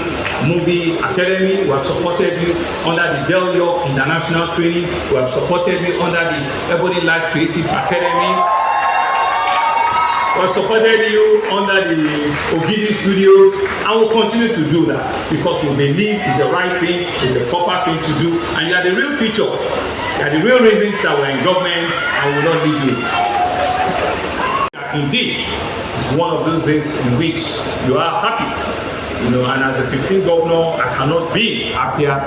Movie Academy. We have supported you under the Del York International Training. We have supported you under the Ebony Life Creative Academy. We have supported you under the Ogidi Studios, and we'll continue to do that because we believe it's the right thing, it's the proper thing to do, and you are the real future. You are the real reasons that we're in government and we will not leave you. Indeed, it's one of those days in which you are happy. You know, and as a 15th governor, I cannot be happier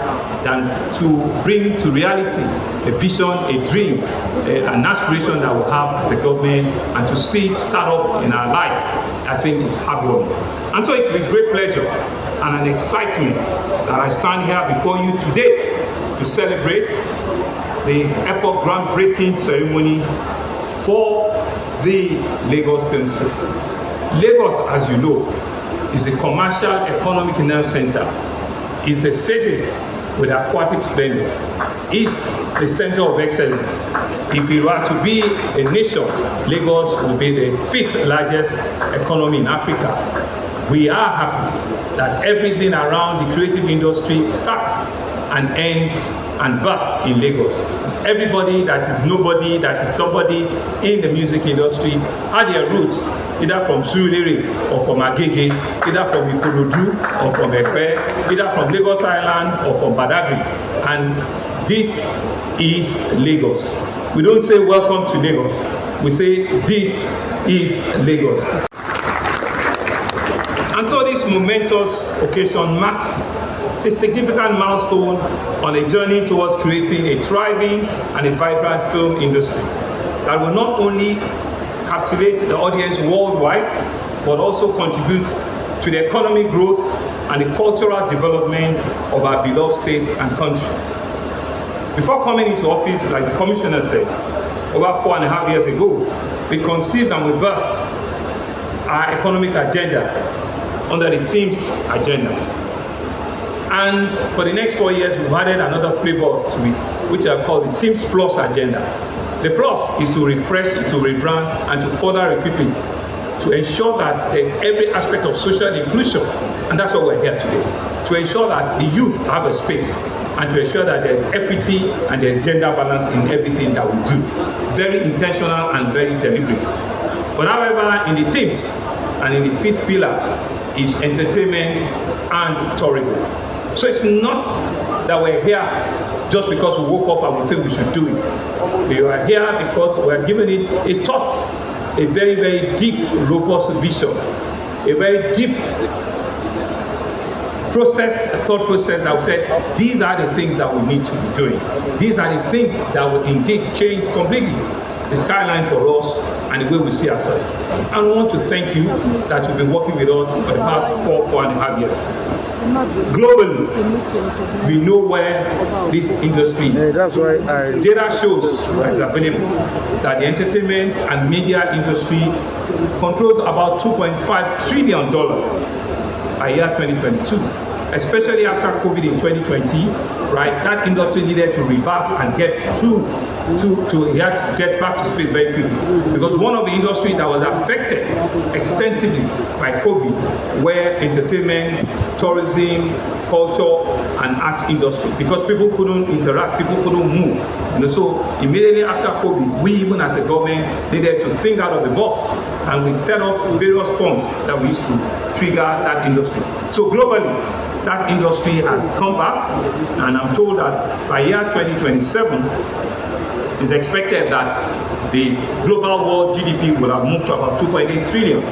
than to bring to reality a vision, a dream, an aspiration that we have as a government, and to see it start up in our life. I think it's heartwarming. And so it's with great pleasure and an excitement that I stand here before you today to celebrate the epoch groundbreaking ceremony for the Lagos Film City. Lagos, as you know, is a commercial economic nerve center. It's a city with aquatic splendor. It's the center of excellence. If we were to be a nation, Lagos will be the 5th largest economy in Africa. We are happy that everything around the creative industry starts and ends and birth in Lagos. Everybody that is nobody, that is somebody in the music industry had their roots either from Surulere or from Agege, either from Ikorodu or from Epe, either from Lagos Island or from Badagry. And this is Lagos. We don't say welcome to Lagos. We say this is Lagos. And so this momentous occasion marks a significant milestone on a journey towards creating a thriving and a vibrant film industry that will not only captivate the audience worldwide, but also contribute to the economic growth and the cultural development of our beloved state and country. Before coming into office, like the commissioner said, over 4.5 years ago, we conceived and we birthed our economic agenda under the team's agenda. And for the next 4 years, we've added another flavor to it, which I call the Teams Plus agenda. The plus is to refresh, to rebrand, and to further equip it, to ensure that there's every aspect of social inclusion, and that's what we're here today, to ensure that the youth have a space, and to ensure that there's equity and there's gender balance in everything that we do. Very intentional and very deliberate. But however, in the teams and in the 5th pillar is entertainment and tourism. So it's not that we're here just because we woke up and we think we should do it. We are here because we're given it a thought, a very, very deep, robust vision, a very deep thought process that we said, these are the things that we need to be doing. These are the things that will indeed change completely the skyline for us and the way we see ourselves. And we want to thank you that you've been working with us for the past 4.5 years. globally, we know where this industry is. Data shows that is available that the entertainment and media industry controls about $2.5 trillion by year 2022. Especially after COVID in 2020, right? That industry needed to revamp and get through he had to get back to space very quickly. Because one of the industries that was affected extensively by COVID were entertainment, tourism, culture, and arts industry. Because people couldn't interact, people couldn't move. So immediately after COVID, we even as a government needed to think out of the box, and we set up various funds that we used to trigger that industry. So globally, that industry has come back, and I'm told that by year 2027, it's expected that the global world GDP will have moved to about 2.8 trillion.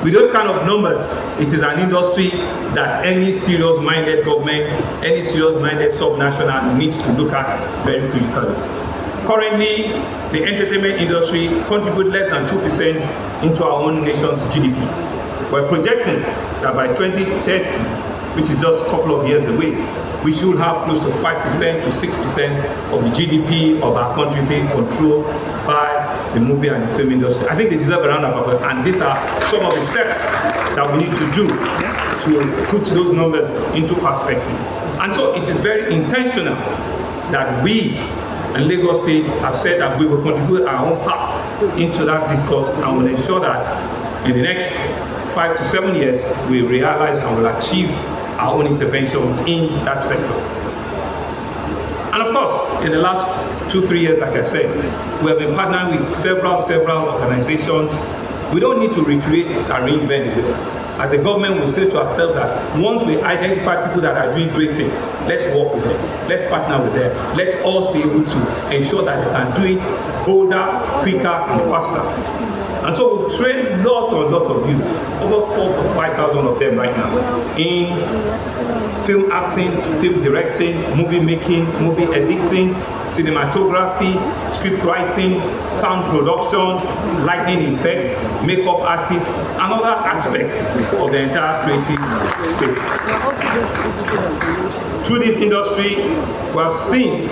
With those kind of numbers, it is an industry that any serious-minded government, any serious-minded subnational needs to look at very critically. Currently, the entertainment industry contributes less than 2% into our own nation's GDP. We're projecting that by 2030, which is just a couple of years away, we should have close to 5% to 6% of the GDP of our country being controlled by the movie and the film industry. I think they deserve a round of applause, and these are some of the steps that we need to do to put those numbers into perspective. And so it is very intentional that we and Lagos State have said that we will contribute our own path into that discourse, and will ensure that in the next 5 to 7 years, we realize and will achieve our own intervention in that sector. And of course, in the last 2-3 years, like I said, we have been partnering with several organizations. We don't need to recreate and reinvent the wheel. As a government, we say to ourselves that once we identify people that are doing great things, let's work with them, let's partner with them, let us be able to ensure that they can do it bolder, quicker, and faster. And so we've trained lots and lots of youth, over 4,000 to 5,000 of them right now, in film acting, film directing, movie making, movie editing, cinematography, script writing, sound production, lighting effect, makeup artists, and other aspects of the entire creative space. Through this industry, we have seen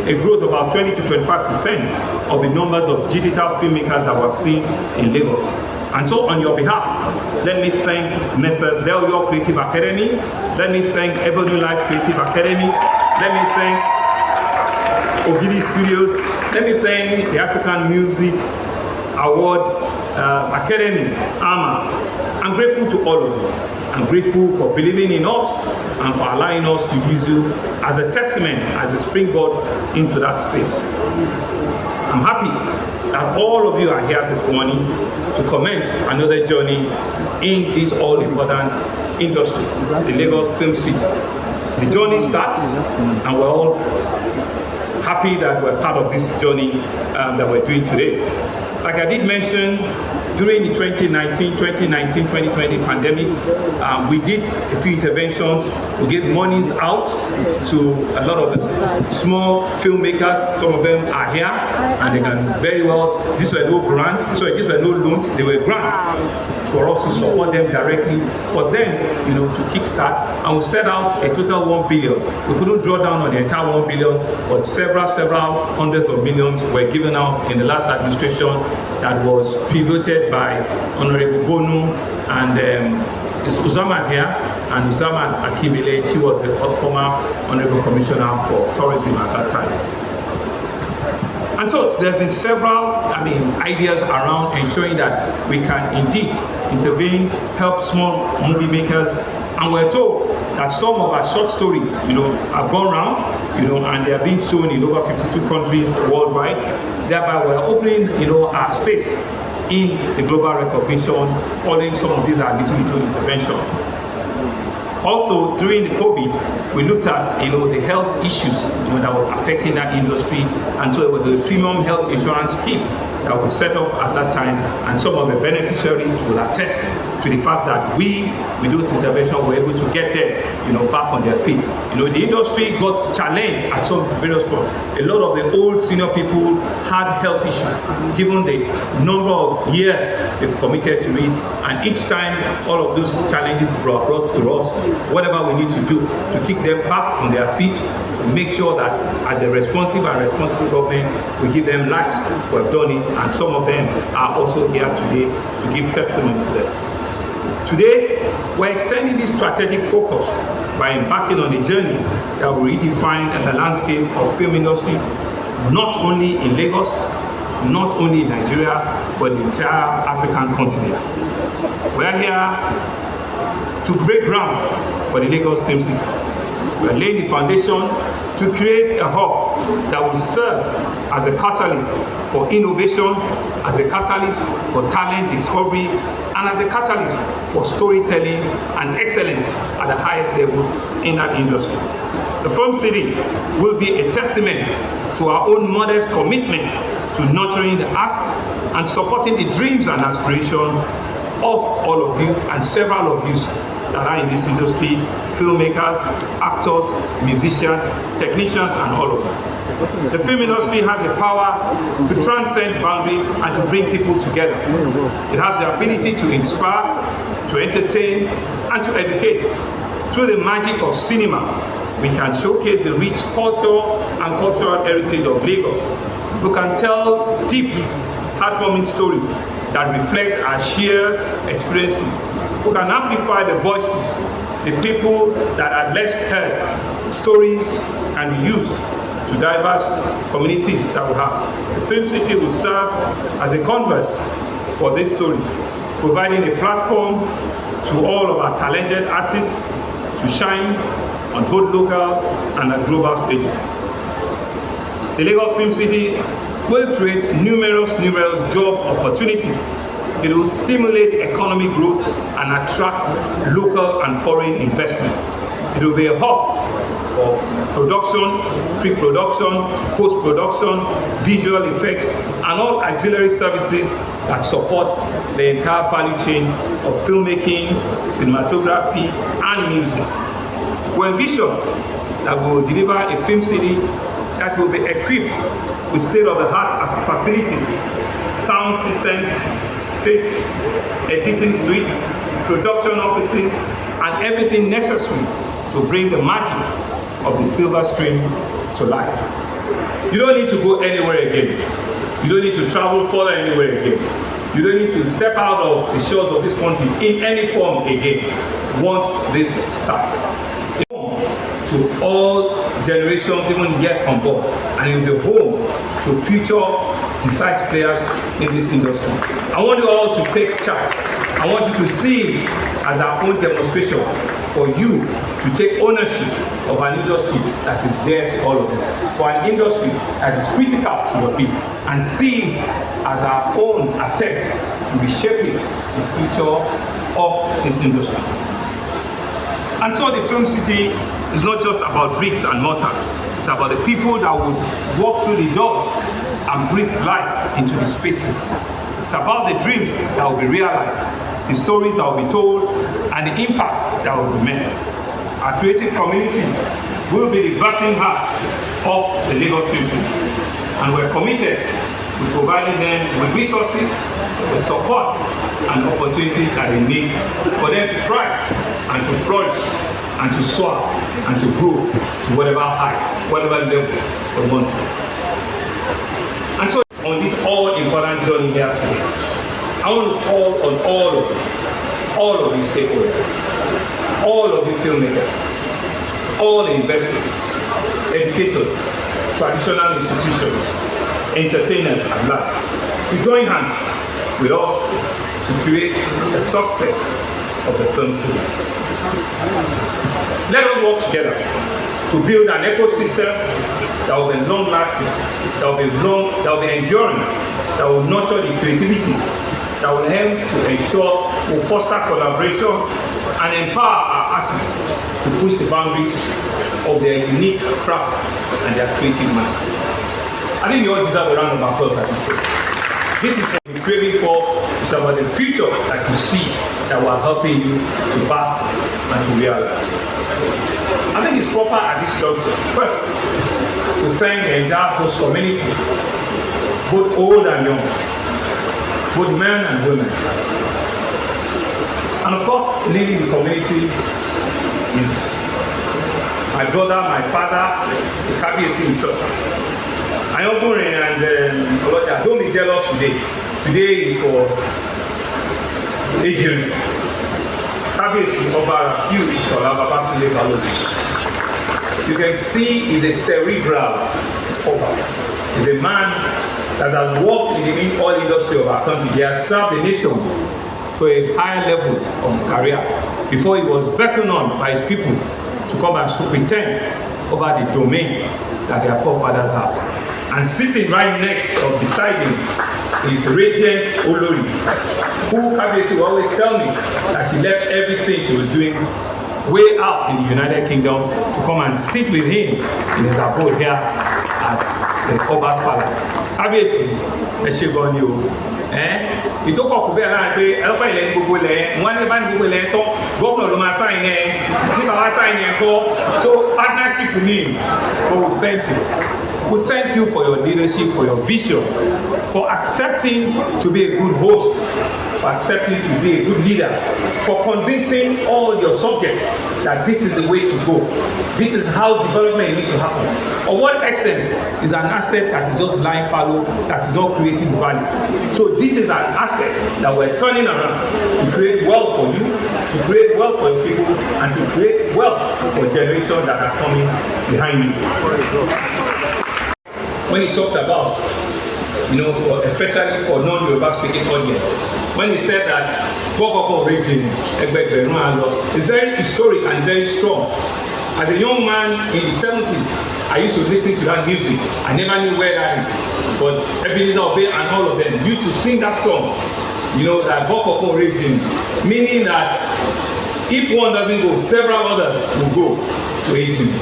a growth of about 20 to 25% of the numbers of digital filmmakers that we've seen in Lagos. And so on your behalf, let me thank Messrs. Del York Creative Academy, let me thank Ebony Life Creative Academy, let me thank Ogidi Studios, let me thank the African Music Awards Academy, AMA. I'm grateful to all of you. I'm grateful for believing in us and for allowing us to use you as a testament, as a springboard into that space. I'm happy that all of you are here this morning to commence another journey in this all-important industry, the Lagos Film City. The journey starts, and we're all happy that we're part of this journey that we're doing today. Like I did mention, during the 2019-2020 pandemic, we did a few interventions. We gave monies out to a lot of the small filmmakers. Some of them are here, and they can very well, these were no grants, these were no loans, they were grants for us to support them directly, for them, to kickstart. And we set out a total 1 billion. We couldn't draw down on the entire 1 billion, but several hundreds of millions were given out in the last administration that was pivoted by Honorable Bonu, and it's Uzama here, and Uzama Akimile. She was the former Honorable Commissioner for Tourism at that time. And so there's been several, ideas around ensuring that we can indeed intervene, help small movie makers, and we're told that some of our short stories, have gone around, and they are being shown in over 52 countries worldwide. Thereby, we're opening, our space in the global recognition, following some of these are little intervention. Also, during the COVID, we looked at, the health issues, that was affecting that industry, and so it was a premium health insurance scheme that was set up at that time, and some of the beneficiaries will attest to the fact that we, with those interventions, were able to get them, back on their feet. The industry got challenged at some various points. A lot of the old senior people had health issues, given the number of years they've committed to it, and each time all of those challenges brought to us whatever we need to do to keep them back on their feet, to make sure that as a responsive and responsible government, we give them life. We've done it, and some of them are also here today to give testimony to them. Today, we're extending this strategic focus by embarking on a journey that will redefine the landscape of film industry, not only in Lagos, not only in Nigeria, but the entire African continent. We're here to break ground for the Lagos Film City. We're laying the foundation to create a hub that will serve as a catalyst for innovation, as a catalyst for talent discovery, and as a catalyst for storytelling and excellence at the highest level in that industry. The Film City will be a testament to our own modest commitment to nurturing the art and supporting the dreams and aspirations of all of you and several of you that are in this industry, filmmakers, actors, musicians, technicians, and all of them. The film industry has the power to transcend boundaries and to bring people together. It has the ability to inspire, to entertain, and to educate. Through the magic of cinema, we can showcase the rich culture and cultural heritage of Lagos. We can tell deep, heartwarming stories that reflect our shared experiences. We can amplify the voices, the people that are less heard. Stories can be used to diverse communities that we have. The Film City will serve as a canvas for these stories, providing a platform to all of our talented artists to shine on both local and at global stages. The Lagos Film City will create numerous job opportunities. It will stimulate economic growth and attract local and foreign investment. It will be a hub for production, pre-production, post-production, visual effects, and all auxiliary services that support the entire value chain of filmmaking, cinematography, and music. We envision that we will deliver a film city that will be equipped with state-of-the-art facilities, sound systems, stage, editing suites, production offices, and everything necessary to bring the magic of the silver screen to life. You don't need to go anywhere again. You don't need to travel further anywhere again. You don't need to step out of the shores of this country in any form again once this starts. To all generations, even yet on board, and in the home to future decisive players in this industry. I want you all to take charge. I want you to see it as our own demonstration for you to take ownership of an industry that is dear to all of you, for an industry that is critical to your people, and see it as our own attempt to be shaping the future of this industry. And so the Film City is not just about bricks and mortar. It's about the people that would walk through the doors and breathe life into the spaces. It's about the dreams that will be realized, the stories that will be told, and the impact that will be made. Our creative community will be the birthing heart of the Lagos Film City, and we're committed to providing them with resources, with support, and opportunities that they need for them to thrive and to flourish and to soar and to grow to whatever heights, whatever level they want to. And so on this all-important journey here today, I want to call on all of these stakeholders, all of the filmmakers, all the investors, educators, traditional institutions, entertainers at large, to join hands with us to create the success of the film city. Let us work together to build an ecosystem that will be long-lasting, that will be enduring, that will nurture the creativity, that will help to ensure, will foster collaboration and empower our artists to push the boundaries of their unique craft and their creative mind. I think you all deserve a round of applause at this stage. This is what we're craving for. It's about the future that you see that we're helping you to bath and to realize. I think it's proper at this juncture, first, to thank the entire host community, both old and young, both men and women. And of course, leading the community is my brother, my father, the Kabiyesi himself. I and don't be jealous today. Today is for Adrian. Kabiyesi Oba Rafiu Ishola Babatunde Balogun. You can see he's a cerebral Oba. He's a man that has worked in the oil industry of our country. He has served the nation to a higher level of his career before he was beckoned on by his people to come and superintend over the domain that their forefathers have. And sitting right next or beside him is Radiant Olori, who Kabiyesi will always tell me that she left everything she was doing way out in the United Kingdom to come and sit with him in his abode here at the Oba's Palace. Kabiyesi, ẹ ṣé gan ni o. Ìtókọ̀ kò bẹ́ẹ̀ láàrin pé ẹlọ́pàá ilẹ̀ ní gbogbo ilẹ̀ wọ́n ní bá ní gbogbo ilẹ̀ tọ́ gọ́ọ̀nà ló máa sáìn ẹ̀ nípa wá sáìn ẹ̀ kọ́ so partnership ni but we thank you. We thank you for your leadership, for your vision, for accepting to be a good host, for accepting to be a good leader, for convincing all your subjects that this is the way to go. This is how development needs to happen. Or what extent is an asset that is just lying fallow, that is not creating value. So this is an asset that we're turning around to create wealth for you, to create wealth for your people, and to create wealth for generations that are coming behind you. When he talked about, especially for non-Yoruba speaking audience, when he said that Bokoko region, is very historic and very strong. As a young man in the 70s, I used to listen to that music. I never knew where that is. But Ebenezer Obey and all of them used to sing that song, that Bokoko region, meaning that if one doesn't go, several others will go to Ejim.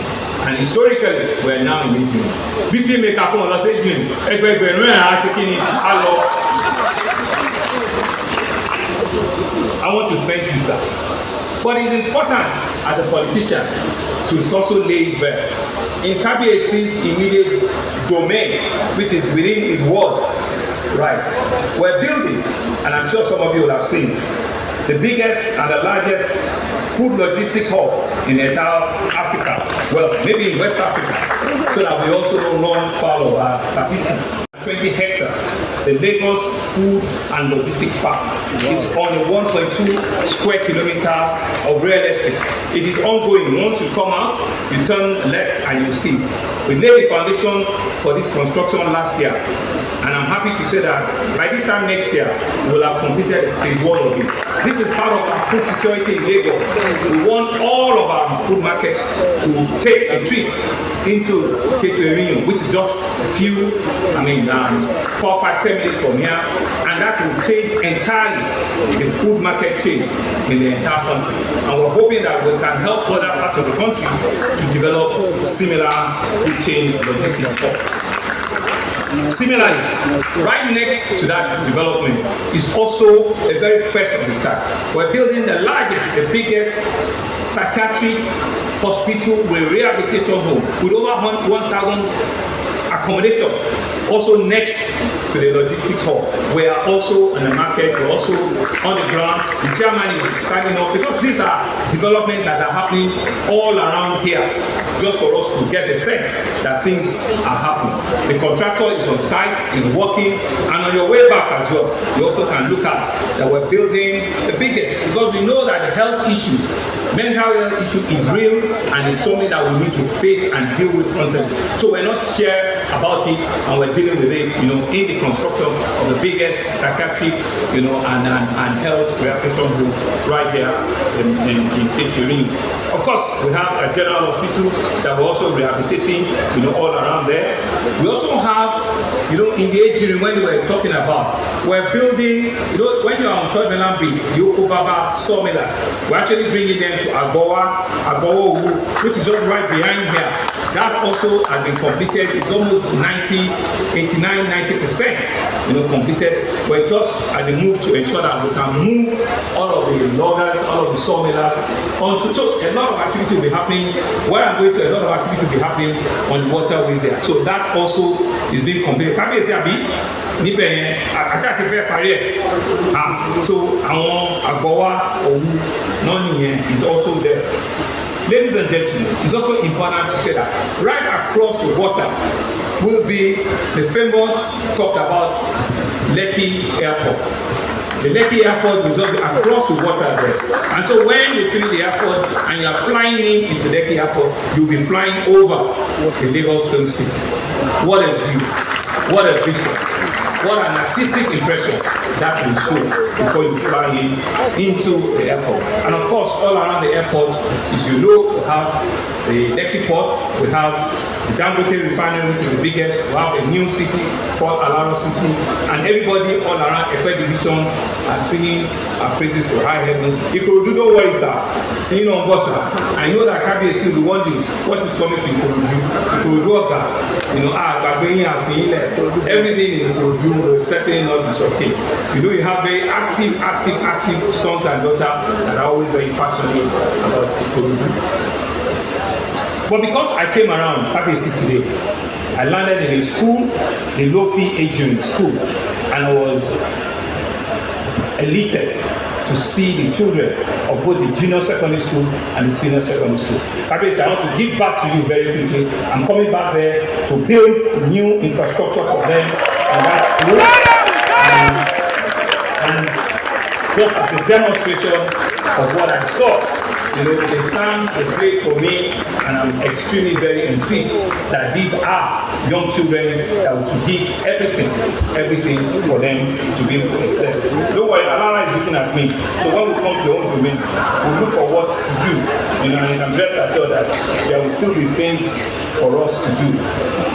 And historically, we are now in Ejim. Bí filmmaker kan lọ sí Ejim, ẹgbẹgbẹ̀rún àti kíni á lọ. I want to thank you, sir. But it's important as a politician to also lay it bare. In Kabiyesi's immediate domain, which is within his ward, right? We're building, and I'm sure some of you will have seen, the biggest and the largest food logistics hub in the entire Africa. Well, maybe in West Africa, so that we also don't run foul of our statistics. 20 hectares, the Lagos Food and Logistics Park. It's on a 1.2 square kilometer of real estate. It is ongoing. Once you come out, you turn left and you see. We laid the foundation for this construction last year. And I'm happy to say that by this time next year, we will have completed phase 1 of it. This is part of our food security in Lagos. We want all of our food markets to take a trip into Ketu, which is just a few, 4, 5, 10 minutes from here. And that will change entirely the food market chain in the entire country. And we're hoping that we can help other parts of the country to develop similar food chain logistics hub. Similarly, right next to that development is also a very first of the start. We're building the largest, the biggest psychiatric hospital with rehabilitation home with over 1,000 accommodation. Also next to the logistics hub. We are also in the market, we're also on the ground. The chairman is standing up because these are developments that are happening all around here, just for us to get the sense that things are happening. The contractor is on site, is working, and on your way back as well, you also can look at that we're building the biggest, because we know that the health issue, mental health issue is real, and it's something that we need to face and deal with frontally. So we're not scared about it, and we're dealing with it, in the construction of the biggest psychiatric, and health rehabilitation group right there in Ketu. Of course, we have a general hospital that we're also rehabilitating, all around there. We also have, in the Ejiri, when we were talking about, we're building, when you're on Third Mainland Bridge, Yokobaba, Sawmiller, we're actually bringing them to Sanwo-olu, which is just right behind here. That also has been completed. It's almost 90%, completed. We're just at the move to ensure that we can move all of the loggers, all of the sawmillers onto. So a lot of activity will be happening. Where I'm going to, a lot of activity will be happening on the waterways there. So that also is being completed. Can you see Abi? Níbẹ̀ àti àti fẹ́ parí ẹ̀. So àwọn àgbọ̀wá òwú náà nìyẹn is also there. Ladies and gentlemen, it's also important to say that right across the water will be the famous talked about Lekki Airport. The Lekki Airport will just be across the water there. And so when you finish the airport and you are flying into Lekki Airport, you'll be flying over the Lagos Film City. What a view, what a vision, what an artistic impression that will show before you fly into the airport. And of course, all around the airport, as you know, we have the Lekki Port, we have the Dangote refinery, which is the biggest. We have a new city called Alaro City, and everybody all around Epe Division are singing our praises to high heaven. Ikorodu, don't worry, sir. I know that KBC will be wondering what is coming to Ikorodu. Ikorodu, everything in Ikorodu will certainly not be shorting. You have very active sons and daughters that are always very passionate about Ikorodu. But because I came around KBC today, I landed in a school, the Lofi Adrian School, and I was elated to see the children of both the junior secondary school and the senior secondary school. KBC, I want to give back to you very quickly. I'm coming back there to build new infrastructure for them in that school. And just as a demonstration of what I saw, they stand, they play for me, and I'm extremely very enthused that these are young children that we should give everything for them to be able to excel. Don't worry, Alana is looking at me. So when we come to your own domain, we'll look for what to do. And I'm rest assured that there will still be things for us to do.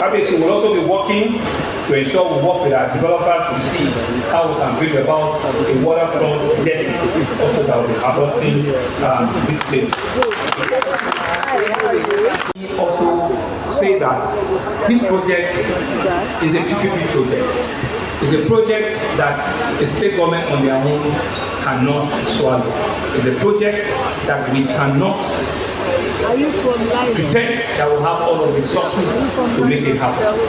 Obviously, we'll also be working to ensure we work with our developers to see how we can bring about a waterfront jetty also that will be adopting this place. We also say that this project is a PPP project. It's a project that the state government on their own cannot swallow. It's a project that we cannot pretend that we'll have all of the resources to make it happen.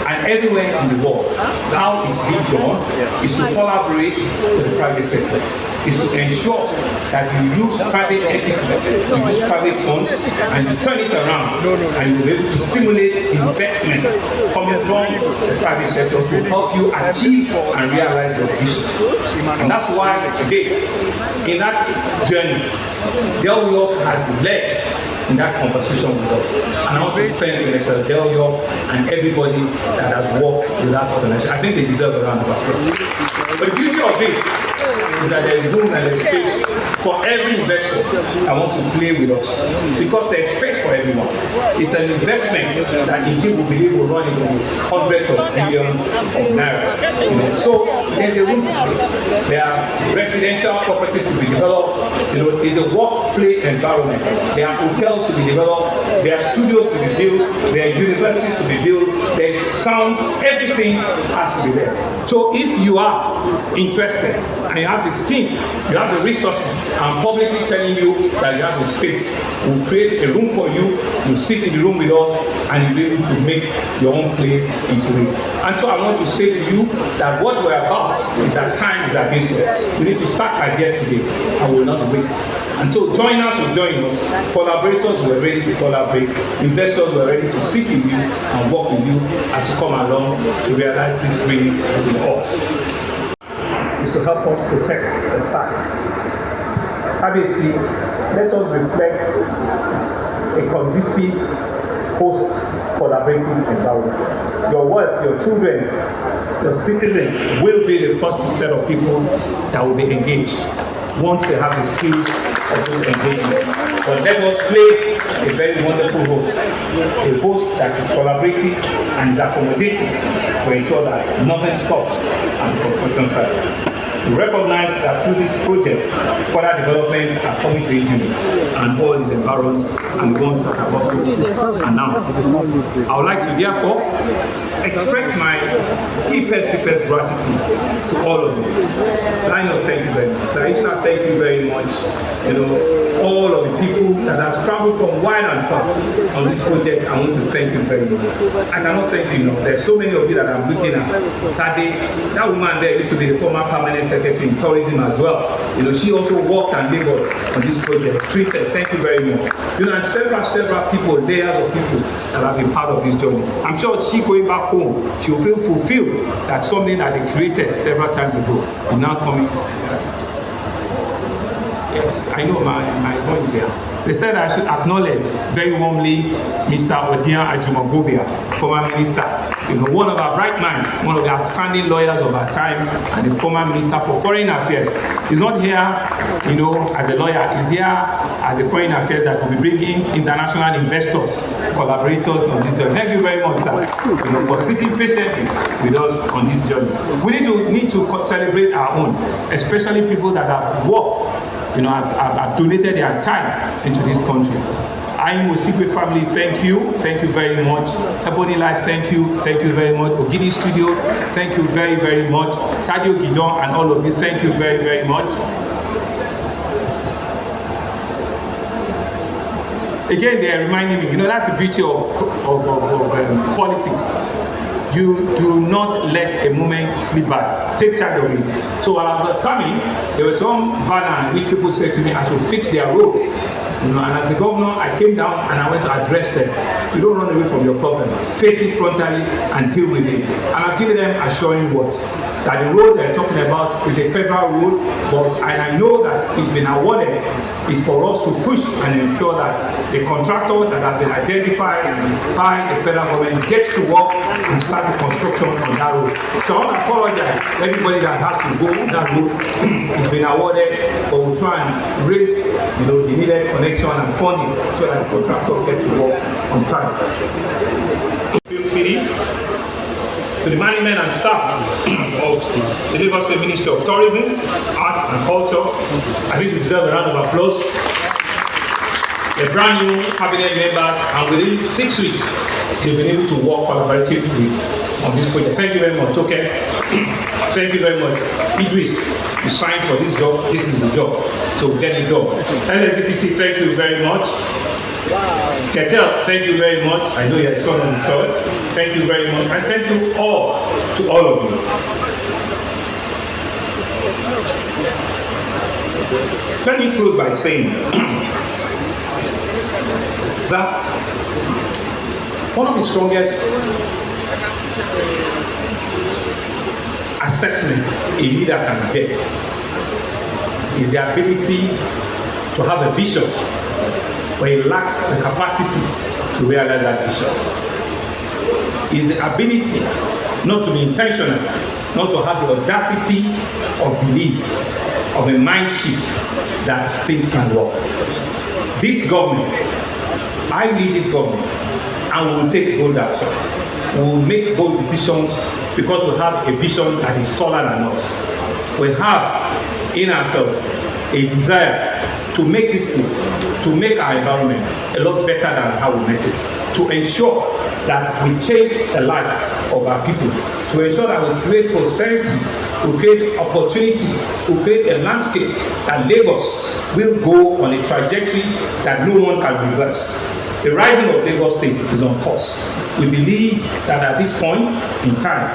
And everywhere in the world, how it's being done is to collaborate with the private sector. Is to ensure that you use private equity, you use private funds, and you turn it around, and you'll be able to stimulate investment coming from the private sector to help you achieve and realize your vision. And that's why today, in that journey, Del York has led in that conversation with us. And I want to thank Mr. Del York and everybody that has worked with that organization. I think they deserve a round of applause. But the beauty of it is that there is room and there is space for every investor that wants to play with us. Because there is space for everyone. It's an investment that indeed we believe will run into hundreds of billions of naira. So there's a room to play. There are residential properties to be developed. It's a work-play environment. There are hotels to be developed. There are studios to be built. There are universities to be built. There is sound. Everything has to be there. So if you are interested and you have the scheme, you have the resources, I'm publicly telling you that you have the space. We'll create a room for you. You sit in the room with us and you'll be able to make your own play into it. And so I want to say to you that what we're about is that time is against us. We need to start like yesterday and we will not wait. And so joiners will join us. Collaborators were ready to collaborate. Investors were ready to sit with you and work with you as you come along to realize this dream with us. Is to help us protect the site. Obviously, let us reflect a conducive post-collaborative environment. Your words, your children, your citizens will be the first set of people that will be engaged once they have the skills of this engagement. But let us play a very wonderful host, a host that is collaborative and is accommodating to ensure that nothing stops on the construction site. We recognize that through this project, further developments are coming to Italy and all its environs and the ones that have also announced. I would like to therefore express my deepest gratitude to all of you. Linus, thank you very much. Aisha, thank you very much. All of the people that have traveled from wide and far on this project, I want to thank you very much. I cannot thank you enough. There's so many of you that I'm looking at. That woman there used to be the former permanent secretary in tourism as well. She also worked and labored on this project. Princess, thank you very much. And several people, layers of people that have been part of this journey. I'm sure she going back home, she will feel fulfilled that something that they created several times ago is now coming. Yes, I know my voice there. They said I should acknowledge very warmly Mr. Odian Ajumogobia, former minister, one of our bright minds, one of the outstanding lawyers of our time, and the former minister for foreign affairs. He's not here, as a lawyer. He's here as a foreign affairs that will be bringing international investors, collaborators on this journey. Thank you very much, sir, for sitting patiently with us on this journey. We need to celebrate our own, especially people that have worked. I've donated their time into this country. I'm Osigwe family, thank you very much. Ebony Life, thank you very much. Ogidi Studio, thank you very, very much. Tadio Gidon and all of you, thank you very, very much. Again, they are reminding me, that's the beauty of politics. You do not let a moment slip by. Take charge of it. So while I was coming, there was some banner in which people said to me, I should fix their road. And as the governor, I came down and I went to address them. So don't run away from your problem. Face it frontally and deal with it. And I've given them assuring words that the road they're talking about is a federal road, and I know that it's been awarded. It's for us to push and ensure that the contractor that has been identified by the federal government gets to work and start the construction on that road. So I want to apologize to everybody that has to go on that road. It's been awarded, but we'll try and raise the needed connection and funding so that the contractor will get to work on time. Film City, to the management and staff of the Lagos State Ministry of Tourism, Arts and Culture, I think we deserve a round of applause. The brand new cabinet members, and within 6 weeks, they've been able to work collaboratively on this project. Thank you very much, okay? Thank you very much. Idris, you signed for this job, this is the job, so get it done. LSDPC, thank you very much. Sketel, thank you very much. I know you're a son on the soil. Thank you very much. And thank you all, to all of you. Let me close by saying that one of the strongest assessment a leader can get is the ability to have a vision, but he lacks the capacity to realize that vision. Is the ability not to be intentional, not to have the audacity of belief, of a mind shift that things can work. This government, I lead this government, and we will take bold action. We will make bold decisions because we have a vision that is taller than us. We have in ourselves a desire to make this place, to make our environment a lot better than how we met it, to ensure that we change the life of our people, to ensure that we create prosperity, we create opportunity, we create a landscape that Lagos will go on a trajectory that no one can reverse. The rising of Lagos State is on course. We believe that at this point in time,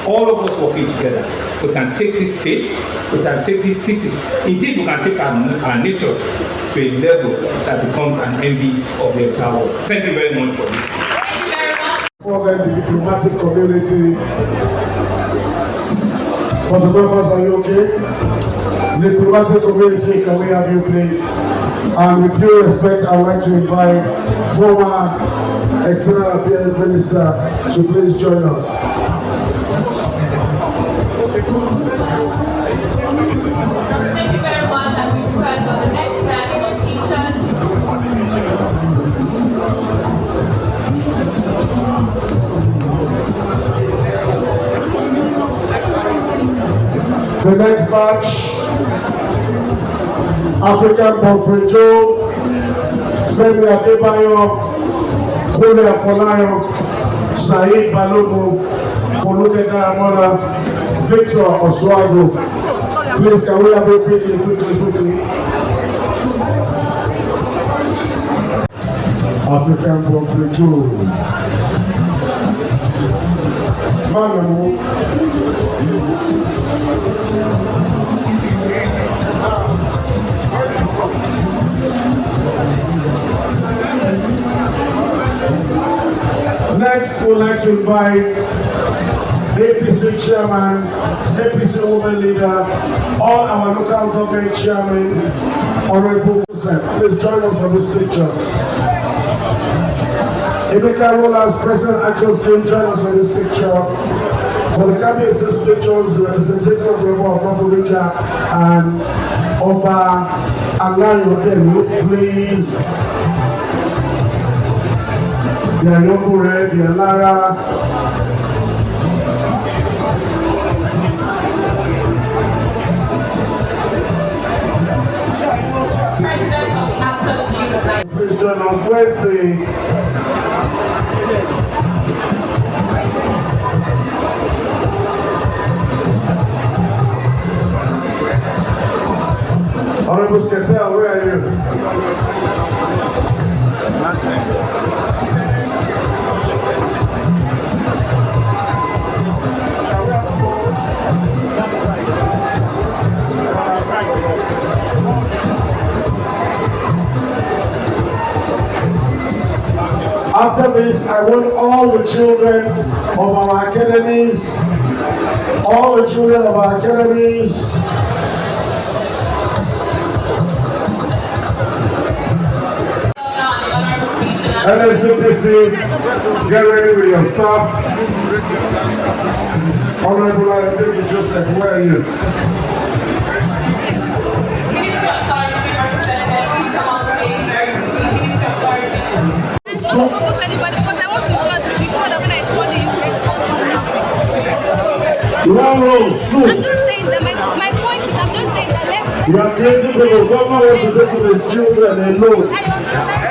all of us working together, we can take this state, we can take this city, indeed we can take our nature to a level that becomes an envy of the entire world. Thank you very much for this. For the diplomatic community, photographers, are you okay? Diplomatic community, can we have you please? And with due respect, I would like to invite former External Affairs Minister to please join us. Thank you very much as we prepare for the next set of features. The next batch, African Bonfrejo, Femi Adebayo, Kole Afolayan, Saeed Balogun, Foluke Daramola, Victor Oswago. Please, can we have it quickly? African Bonfrejo. Manamu. Next, we'd like to invite APC chairman, APC women leader, all our local government chairmen, Honorable Joseph. Please join us for this picture. Emeka Rollers, President Actors Team, join us for this picture. For the cabinet's pictures, the representation of the Oba of Mafurika and Oba Alayo Demi, please. The Ayokure, the Alara. Please join us. Where's the Honorable Sketel, where are you? After this, I want all the children of our academies, NSBPC, get ready with your stuff. Honorable Ayodele Joseph, where are you? One row, two. My point is, I'm just saying that let's... You are crazy people. Government wants to take with his children alone. I understand.